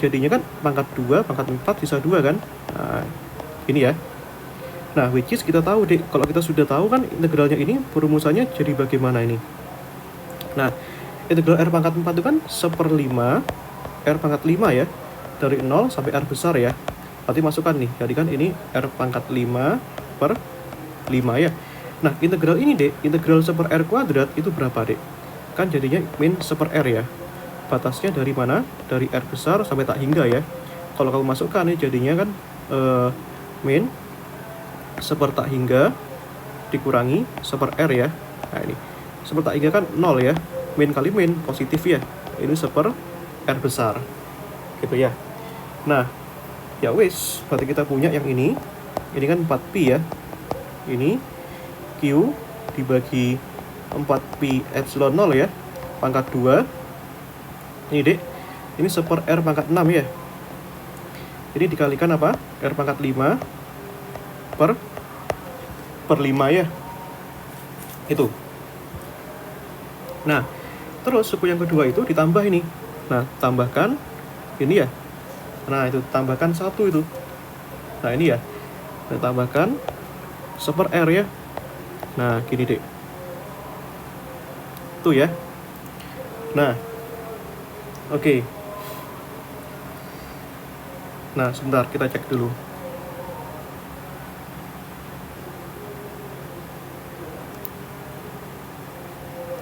jadinya kan pangkat 2 pangkat 4 sisa 2 kan. Nah, ini ya. Nah, which is kita tahu, Dek, kalau kita sudah tahu kan integralnya ini perumusannya jadi bagaimana ini. Nah, integral R pangkat 4 itu kan 1/5 R pangkat 5 ya. Dari 0 sampai R besar ya. Berarti masukkan nih, jadi kan ini R pangkat 5 per 5 ya. Nah, integral ini, Dek, integral 1/R kuadrat itu berapa, Dek? Kan jadinya min 1/R ya. Batasnya dari mana? Dari R besar sampai tak hingga ya. Kalau kamu masukkan ini jadinya kan min 1 tak hingga dikurangi 1/R ya. Nah, ini 1 tak hingga kan 0 ya. Min kali min positif ya. Ini 1/R besar. Gitu ya. Nah, ya wis, berarti kita punya yang ini. Ini kan 4pi ya. Ini Q dibagi 4pi epsilon 0 ya. Pangkat 2. Ini, Dek. Ini 1/R pangkat 6 ya. Ini dikalikan apa? R pangkat 5 per 5 ya. Itu. Nah, terus suku yang kedua itu ditambah ini. Nah, tambahkan ini ya. Nah, itu tambahkan 1 itu. Nah, ini ya. Nah, tambahkan 1/R ya. Nah, gini, Dek. Tuh ya. Nah, oke. Nah, sebentar kita cek dulu.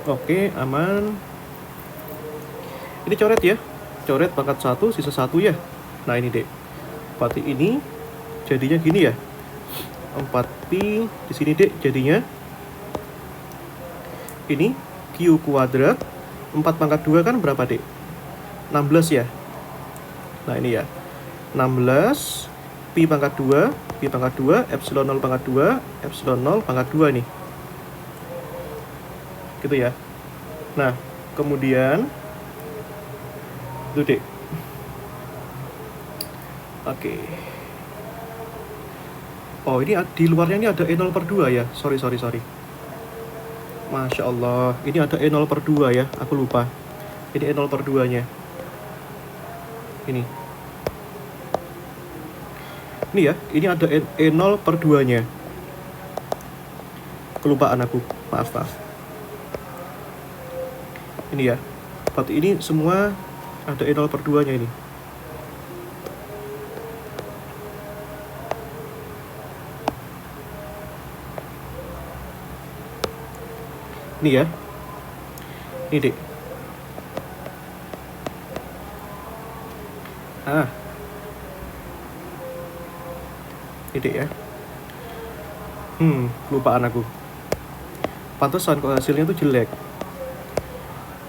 Oke, aman. Ini coret ya. Coret pangkat 1, sisa 1 ya. Nah, ini, Dek. Berarti ini jadinya gini ya. 4pi di sini, Dek, jadinya ini Q kuadrat 4 pangkat 2 kan berapa, Dek? 16 ya. Nah, ini ya. 16 pi pangkat 2, epsilon 0 pangkat 2, epsilon 0 pangkat 2 nih. Gitu ya. Nah, kemudian itu, Dek. Oke. Oh, ini di luarnya ini ada E0 per 2 ya. Sorry. Masya Allah. Ini ada E0 per 2 ya. Aku lupa. Ini E0 per 2-nya. Ini ya. Ini ada E0 per 2-nya. Kelupaan aku. Maaf. Ini ya. Berarti ini semua ada E0 per 2-nya ini. Ini ya. Ini, Dek. Ini, Dek ya. Kelupaan aku. Pantesan kok hasilnya tuh jelek.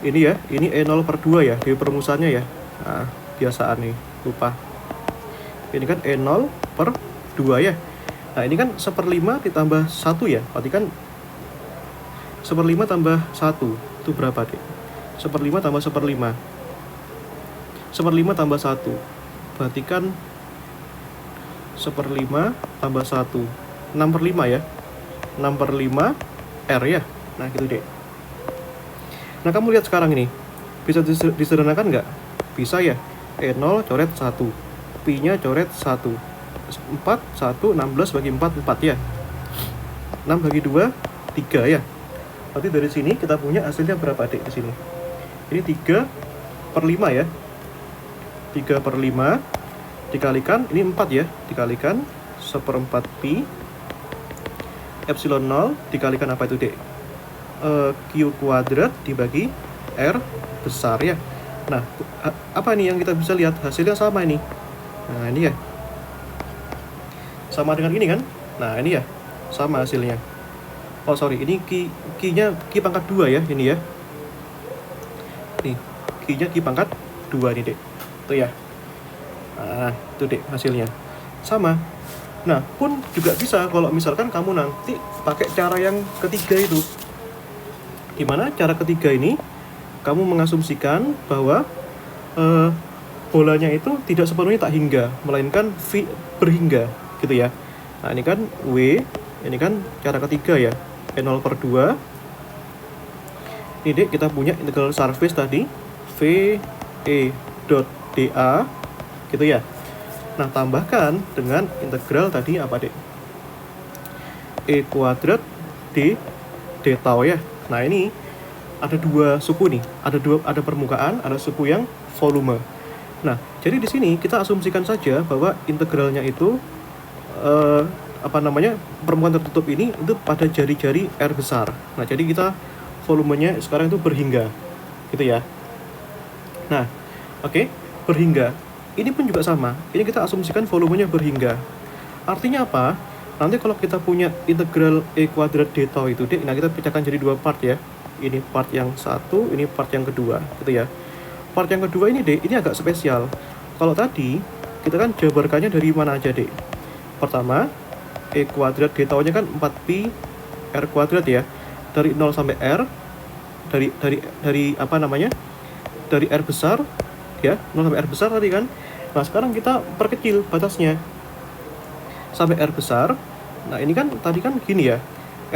Ini ya, ini E0 per 2 ya, di perumusannya ya. Nah, biasaan nih, lupa. Ini kan E0 per 2 ya. Nah, ini kan 1/5 ditambah 1 ya. Berarti kan 1/5 tambah 1 itu berapa, Dek? 1/5 tambah 1/5. 1/5 tambah 1. Berarti kan 1/5 tambah 1. 6/5 ya. 6/5 R ya. Nah, gitu, Dek. Nah, kamu lihat sekarang ini. Bisa disederhanakan nggak? Bisa ya. E0 coret 1. Pi-nya coret 1. 4, 1, 16 bagi 4, 4 ya. 6 bagi 2, 3 ya. Berarti dari sini kita punya hasilnya berapa, Dek, di sini? Ini 3/5 ya. 3/5 dikalikan, ini 4 ya. Dikalikan 1/4 pi epsilon 0 dikalikan apa itu, Dek? Q kuadrat dibagi R besar ya. Nah, apa nih yang kita bisa lihat? Hasilnya sama ini. Nah, ini ya. Sama dengan ini kan? Nah, ini ya. Sama hasilnya. Oh, sorry, ini Q-nya Q pangkat 2 ya, ini ya. Nih, Q-nya Q pangkat 2 nih, Dek. Itu ya. Nah, itu, Dek, hasilnya. Sama. Nah, pun juga bisa kalau misalkan kamu nanti pakai cara yang ketiga itu. Gimana cara ketiga ini? Kamu mengasumsikan bahwa bolanya itu tidak sepenuhnya tak hingga, melainkan V berhingga, gitu ya. Nah, ini kan W, ini kan cara ketiga ya. E0 per 2. Ini, Dek, kita punya integral surface tadi V E dot dA, gitu ya. Nah, tambahkan dengan integral tadi apa, Dek? E kuadrat D tau ya. Nah, ini ada dua suku nih, ada permukaan, ada suku yang volume. Nah, jadi di sini kita asumsikan saja bahwa integralnya itu permukaan tertutup ini itu pada jari-jari R besar. Nah, jadi kita volumenya sekarang itu berhingga, gitu ya. Nah, oke, berhingga. Ini pun juga sama. Ini kita asumsikan volumenya berhingga. Artinya apa? Nanti kalau kita punya integral E kuadrat D tau itu, Dek, nah kita pecahkan jadi dua part ya. Ini part yang satu, ini part yang kedua, gitu ya. Part yang kedua ini, Dek, ini agak spesial. Kalau tadi, kita kan jabarkannya dari mana aja, Dek? Pertama, E kuadrat D tau-nya kan 4pi R kuadrat ya. Dari 0 sampai R, dari apa namanya? Dari R besar, ya, 0 sampai R besar tadi kan. Nah, sekarang kita perkecil batasnya sampai R besar. Nah, ini kan tadi kan gini ya,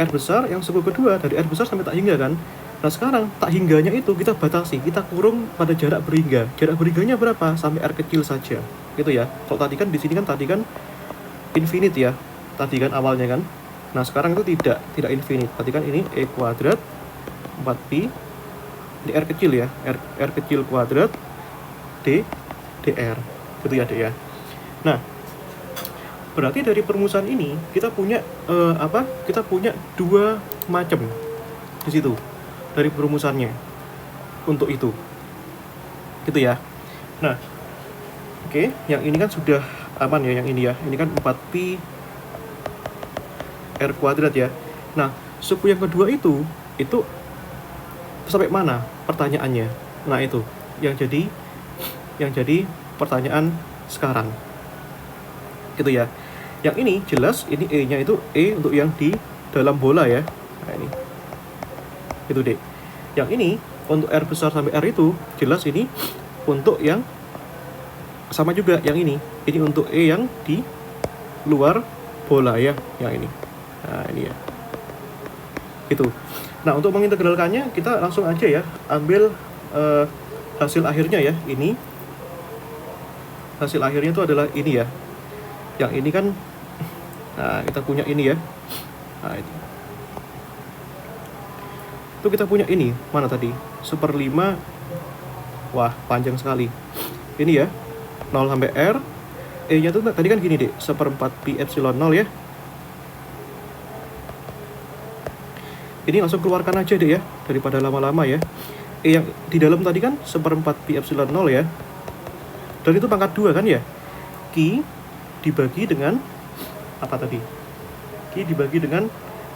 R besar yang suku kedua dari R besar sampai tak hingga kan. Nah, sekarang tak hingganya itu kita batasi, kita kurung pada jarak berhingga. Jarak berhingganya berapa? Sampai R kecil saja, gitu ya. Kalau tadi kan di sini kan tadi kan infinite ya, tadi kan awalnya kan. Nah, sekarang itu tidak infinite. Tadi kan ini E kuadrat 4pi, ini R kecil ya, R kecil kuadrat dr, gitu ya, Dek ya. Nah, berarti dari perumusan ini kita punya kita punya dua macam di situ. dari perumusannya untuk itu. Gitu ya. Nah, oke, yang ini kan sudah aman ya, yang ini ya. Ini kan 4pi R kuadrat ya. Nah, suku yang kedua itu sampai mana pertanyaannya? Nah, itu yang jadi pertanyaan sekarang. Gitu ya. Yang ini jelas ini E-nya itu E untuk yang di dalam bola ya. Nah, ini. Itu deh. Yang ini untuk R besar sampai R itu jelas ini untuk yang sama juga yang ini untuk E yang di luar bola ya, yang ini. Nah, ini ya. Gitu. Nah, untuk mengintegralkannya kita langsung aja ya, ambil hasil akhirnya ya. Ini hasil akhirnya itu adalah ini ya. Yang ini kan, nah kita punya ini ya. Nah, itu kita punya ini, mana tadi? 1/5. Wah, panjang sekali. Ini ya, 0 sampai R. E-nya tuh tadi kan gini deh, 1/4pi epsilon 0 ya. Ini langsung keluarkan aja deh ya, daripada lama-lama ya. E yang di dalam tadi kan 1/4pi epsilon 0 ya. Dan itu pangkat 2 kan ya. Q dibagi dengan apa tadi? Q dibagi dengan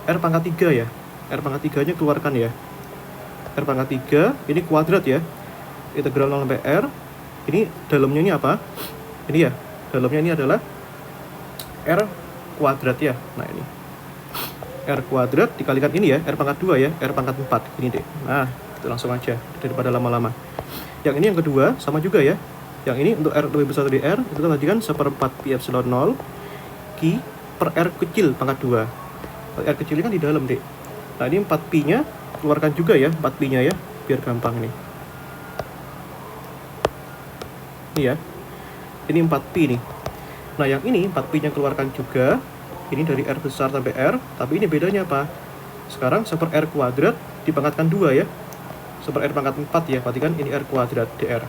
R pangkat 3 ya. R pangkat 3 nya keluarkan ya. R pangkat 3 ini kuadrat ya. Integral 0 sampai R. Ini dalamnya ini apa? Ini ya, dalamnya ini adalah R kuadrat ya. Nah, ini R kuadrat dikalikan ini ya, R pangkat 2 ya, R pangkat 4. Ini deh. Nah, itu langsung aja daripada lama-lama. Yang ini yang kedua sama juga ya. Yang ini untuk R lebih besar dari R, itu kan tadi kan 1/4pi epsilon 0 Q per R kecil pangkat 2. R kecil ini kan di dalam deh. Nah, ini 4pi-nya keluarkan juga ya, 4pi-nya ya, biar gampang nih. Ini ya. Ini 4pi nih. Nah, yang ini 4pi-nya keluarkan juga. Ini dari R besar sampai R, tapi ini bedanya apa? Sekarang 1/R kuadrat dipangkatkan 2 ya. 1/R pangkat 4 ya, berarti kan ini R kuadrat dr.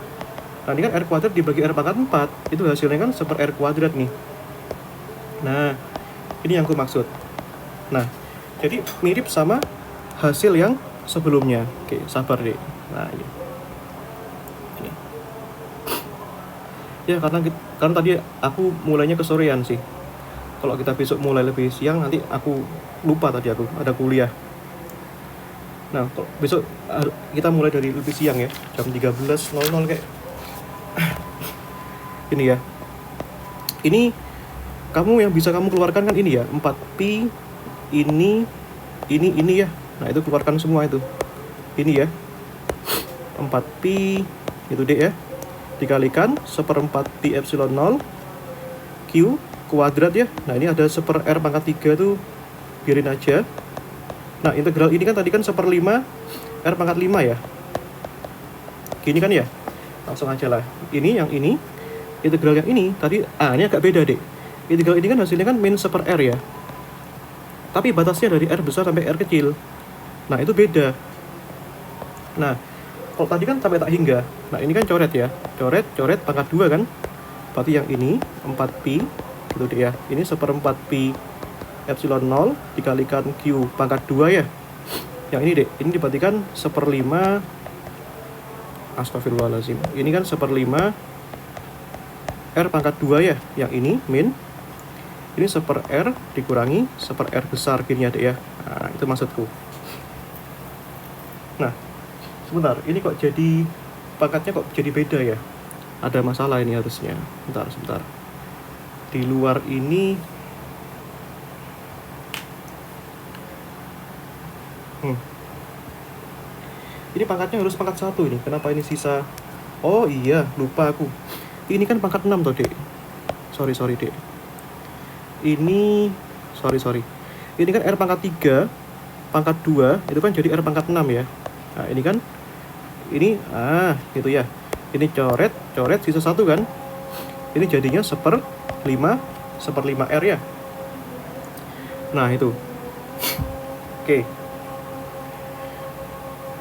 Nah, ini kan R kuadrat dibagi R pangkat 4, itu hasilnya kan 1/R kuadrat nih. Nah, ini yang aku maksud. Nah, jadi mirip sama hasil yang sebelumnya. Oke, sabar deh. Nah, ini. Ya, karena tadi aku mulainya kesorean sih. Kalau kita besok mulai lebih siang, nanti aku lupa tadi aku ada kuliah. Nah, kalau besok kita mulai dari lebih siang ya, jam 13.00 kayak. Ini ya. Ini yang bisa kamu keluarkan kan ini ya, 4pi ini ya. Nah, itu keluarkan semua itu. Ini ya. 4pi itu deh ya. Dikalikan 1/4pi epsilon 0 Q kuadrat ya. Nah, ini ada 1/R pangkat 3 tuh biarin aja. Nah, integral ini kan tadi kan 1/5 R pangkat 5 ya. Gini kan ya. Langsung aja lah. Ini yang ini. Integral yang ini tadi ini agak beda deh. Integral ini kan hasilnya kan min 1/R ya. Tapi batasnya dari R besar sampai R kecil. Nah, itu beda. Nah, kalau tadi kan sampai tak hingga. Nah, ini kan coret ya. Coret pangkat 2 kan. Berarti yang ini 4pi gitu deh ya. Ini 1/4pi epsilon 0 dikalikan Q pangkat 2 ya. Yang ini deh, ini dibandingkan 1/5. Astagfirullahaladzim. Ini kan 1/5 R pangkat 2 ya. Yang ini min. Ini 1/R dikurangi 1/R besar gini ya deh ya. Nah, itu maksudku. Nah, sebentar, ini kok jadi pangkatnya kok jadi beda ya? Ada masalah ini harusnya. Sebentar. Di luar ini ini pangkatnya harus pangkat 1 ini. Kenapa ini sisa? Oh iya, lupa aku. Ini kan pangkat 6 toh, Dek. Sorry, Dek. Ini sorry. Ini kan R pangkat 3, pangkat 2, itu kan jadi R pangkat 6 ya. Nah, ini kan gitu ya. Ini coret sisa 1 kan. Ini jadinya 1/5 R ya. Nah, itu. Oke.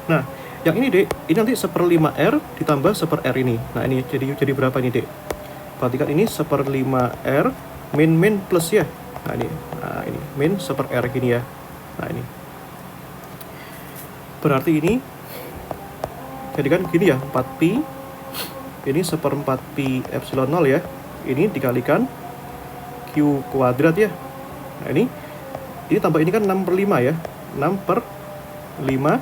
Nah, yang ini Dek, ini nanti 1/5R ditambah 1/R ini. Nah, ini jadi berapa nih Dek? Berarti kan ini 1/5R min plus ya. Nah, ini min 1/R gini ya. Nah, ini. berarti ini jadikan gini ya, 4pi ini 1/4 pi epsilon 0 ya, ini dikalikan Q kuadrat ya. Nah ini tambah ini kan 6/5 ya, 6/5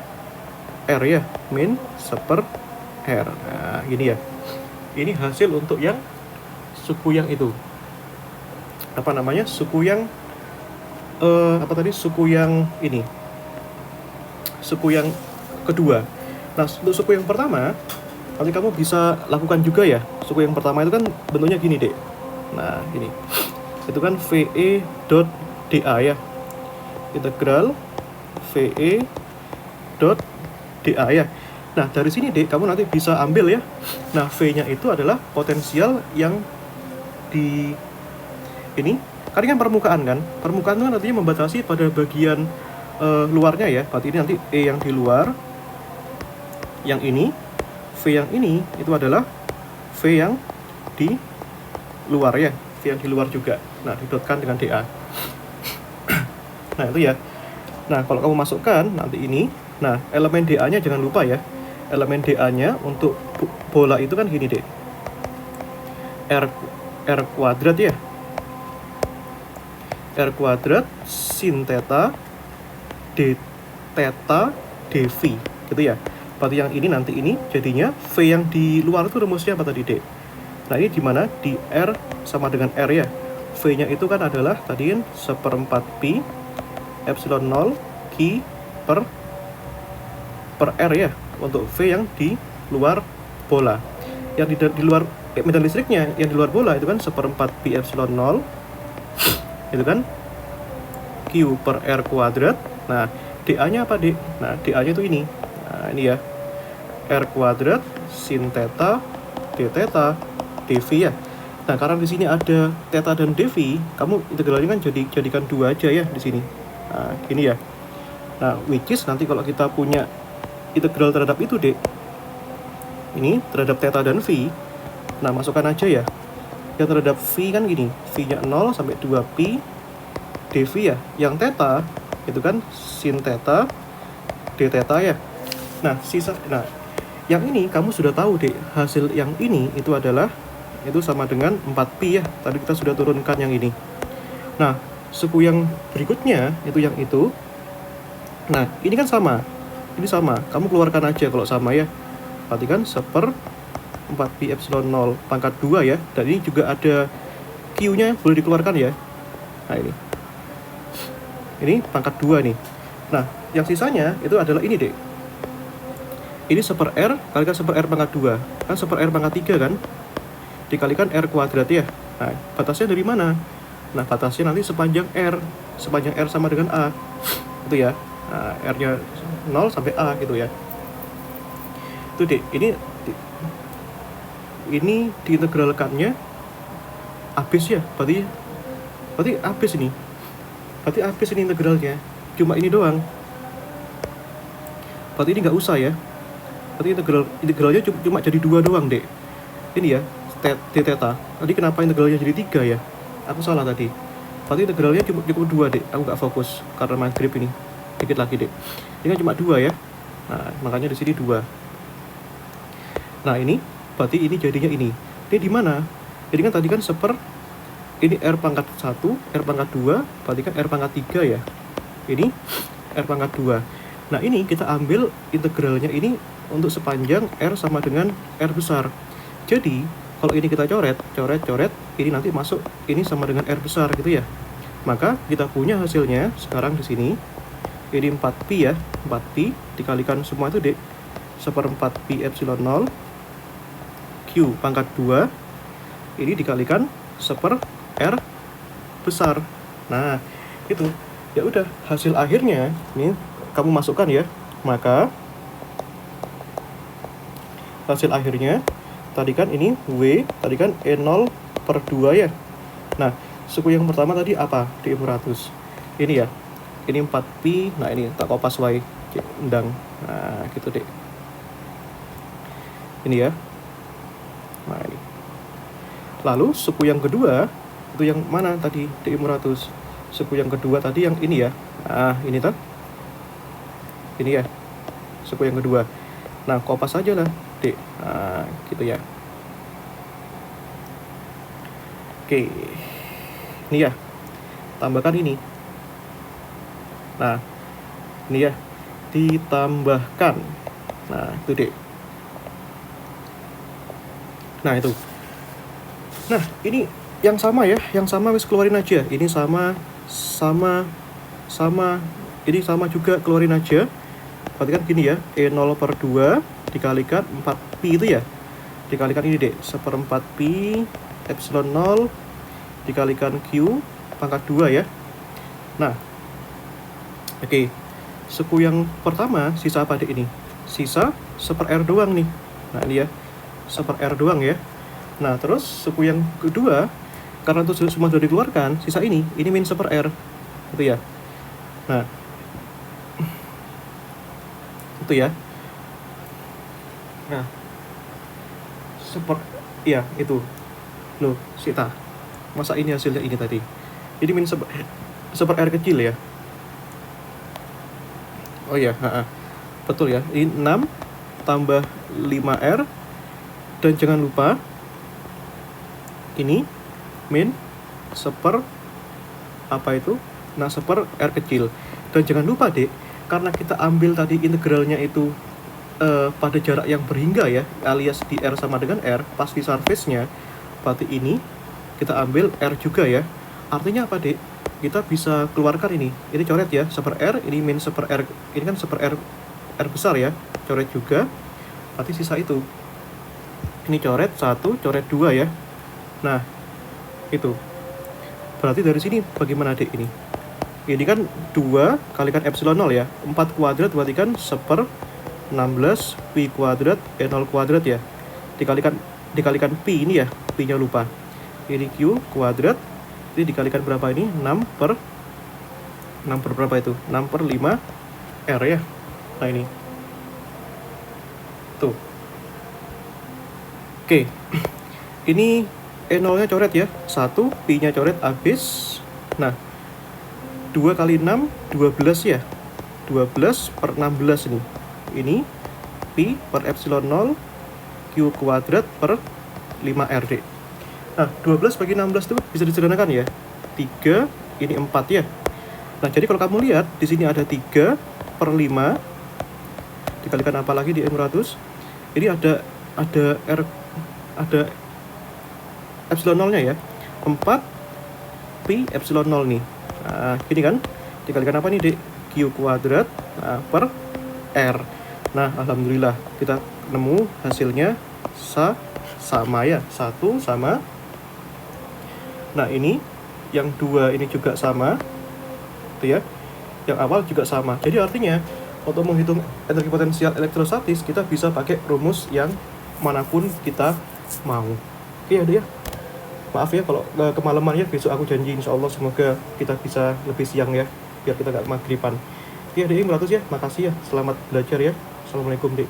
R ya, min 1/R. Nah gini ya, ini hasil untuk yang suku yang itu, apa namanya, suku yang suku yang ini, suku yang kedua. Nah untuk suku yang pertama nanti kamu bisa lakukan juga ya. Suku yang pertama itu kan bentuknya gini dek. Nah ini itu kan VE dot DA ya, integral VE dot DA ya. Nah dari sini dek kamu nanti bisa ambil ya. Nah V nya itu adalah potensial yang di ini kan permukaan kan. Permukaan itu kan nantinya membatasi pada bagian luarnya ya. Berarti ini nanti E yang di luar, yang ini V yang ini itu adalah V yang di luar ya, V yang di luar juga. Nah didotkan dengan DA. Nah itu ya. Nah kalau kamu masukkan nanti ini, nah elemen DA nya jangan lupa ya, elemen DA nya untuk bola itu kan gini deh, R kuadrat ya, R kuadrat sin theta d theta dv gitu ya. Berarti yang ini nanti ini jadinya V yang di luar itu rumusnya apa tadi D? Nah ini dimana di R sama dengan R ya. V nya itu kan adalah tadi kan 1/4 pi epsilon 0 Q per R ya, untuk V yang di luar bola. Yang di luar medan listriknya yang di luar bola itu kan 1/4 pi epsilon 0 itu kan Q per R kuadrat. Nah DA nya apa D? Nah DA nya itu ini. Nah ini ya, R kuadrat sin theta d theta dv ya. Nah karena di sini ada theta dan dv, kamu integralnya kan jadikan 2 aja ya di sini. Nah gini ya. Nah which is nanti kalau kita punya integral terhadap itu dek, ini terhadap theta dan v, nah masukkan aja ya. Yang terhadap v kan gini, v nya 0 sampai 2 pi dv ya. Yang theta itu kan sin theta d theta ya. Nah yang ini kamu sudah tahu deh, hasil yang ini itu adalah itu sama dengan 4pi ya. Tadi kita sudah turunkan yang ini. Nah suku yang berikutnya itu yang itu. Nah ini kan sama, ini sama, kamu keluarkan aja kalau sama ya. Berarti kan 1/4 pi epsilon 0 pangkat 2 ya. Dan ini juga ada Q nya boleh dikeluarkan ya. Nah ini pangkat 2 nih. Nah yang sisanya itu adalah ini deh, ini 1/R kalikan 1/R pangkat 2 kan 1/R pangkat 3 kan, dikalikan R kuadrat ya. Nah batasnya dari mana? Nah batasnya nanti sepanjang R sama dengan A itu ya. Nah, R nya 0 sampai A gitu ya. Itu deh, ini diintegralkannya habis ya. Berarti habis ini. Berarti habis ini integralnya. Cuma ini doang. Berarti ini nggak usah ya. Berarti integralnya cuma jadi 2 doang dek. Ini ya, d theta. Tadi kenapa integralnya jadi 3 ya? Aku salah tadi. Berarti integralnya cukup 2 dek. Aku nggak fokus karena maghrib ini. Dikit lagi dek. Ini kan cuma 2 ya. Nah makanya di sini 2. Nah ini berarti ini jadinya ini. Ini di mana? Ini kan tadi kan ini R pangkat 1, R pangkat 2, berarti kan R pangkat 3 ya. Ini R pangkat 2. Nah ini kita ambil integralnya ini untuk sepanjang R sama dengan R besar. Jadi kalau ini kita coret, ini nanti masuk ini sama dengan R besar gitu ya. Maka kita punya hasilnya sekarang di sini. Ini 4pi ya, 4pi dikalikan semua itu dek, 1/4 pi epsilon 0 Q pangkat 2 ini dikalikan 1/R besar. Nah itu ya udah hasil akhirnya ini kamu masukkan ya. Maka hasil akhirnya tadi kan ini W, tadi kan E0/2 ya. Nah suku yang pertama tadi apa? D400 ini ya. Ini 4pi. Nah ini tak kopas wae undang. Nah gitu deh. Ini ya. Nah ini. Lalu suku yang kedua itu yang mana tadi? D400. Suku yang kedua tadi yang ini ya. Nah ini tuh. Ini ya. suku yang kedua. Nah, kopas aja lah, Dek. Nah, gitu ya. Oke. Ini ya. Tambahkan ini. Nah, ini ya. Ditambahkan. Nah, itu, Dek. Nah, itu. Nah, ini yang sama ya. Yang sama wis keluarin aja. Ini sama. Ini sama juga, keluarin aja. Berarti kan gini ya, E0 per 2 dikalikan 4pi itu ya. Dikalikan ini, Dek, 1/4pi epsilon 0 dikalikan Q pangkat 2 ya. Nah, oke. Suku yang pertama sisa apa, Dek, ini? Sisa 1/R doang nih. Nah, ini ya, 1/R doang ya. Nah, terus suku yang kedua, karena itu semua sudah dikeluarkan, sisa ini min 1/R. Gitu ya. Nah, itu ya. Nah, ya itu. Loh, Sita. Masa ini hasilnya ini tadi? Ini min 1/R kecil ya. Oh ya, betul ya. Ini 6 tambah 5R, dan jangan lupa ini min 1/, apa itu? Nah, 1/R kecil. Dan jangan lupa, Dek, karena kita ambil tadi integralnya itu pada jarak yang berhingga ya, alias di R sama dengan R, pas di surface-nya, berarti ini kita ambil R juga ya. Artinya apa, Dek? Kita bisa keluarkan ini coret ya, 1/R, ini min 1/R, ini kan 1/R R besar ya, coret juga, berarti sisa itu. Ini coret 1, coret 2 ya. Nah, itu. Berarti dari sini bagaimana, Dek, ini? Ini kan 2 kalikan epsilon 0 ya, 4 kuadrat berarti kan 1/16 pi kuadrat E0 kuadrat ya, dikalikan pi ini ya, pi nya lupa, ini Q kuadrat, ini dikalikan berapa ini, 6 per berapa itu, 6/5 R ya. Nah, ini tuh. Oke. Ini E0 nya coret ya, 1, pi nya coret habis. Nah, 2 kali 6, 12 ya, 12/16 ini. Ini pi per epsilon 0 Q kuadrat per 5R, Dek. Nah, 12 bagi 16 itu bisa disederhanakan ya, 3, ini 4 ya. Nah, jadi kalau kamu lihat di sini ada 3/5 dikalikan apa lagi di M100, ini ada R, ada epsilon 0 nya ya, 4 pi epsilon 0 nih. Nah, gini kan, dikalikan apa nih, Dek? Q kuadrat per R. Nah, alhamdulillah kita nemu hasilnya sama ya, 1 sama. Nah, ini yang 2 ini juga sama, itu ya. Yang awal juga sama. Jadi artinya untuk menghitung energi potensial elektrostatis kita bisa pakai rumus yang manapun kita mau. Oke ya, Dek ya. Maaf ya kalau kemalaman ya, besok aku janji insya Allah semoga kita bisa lebih siang ya, biar kita gak maghriban. Oke, Dek, 100 ya, makasih ya, selamat belajar ya. Assalamualaikum, Dek.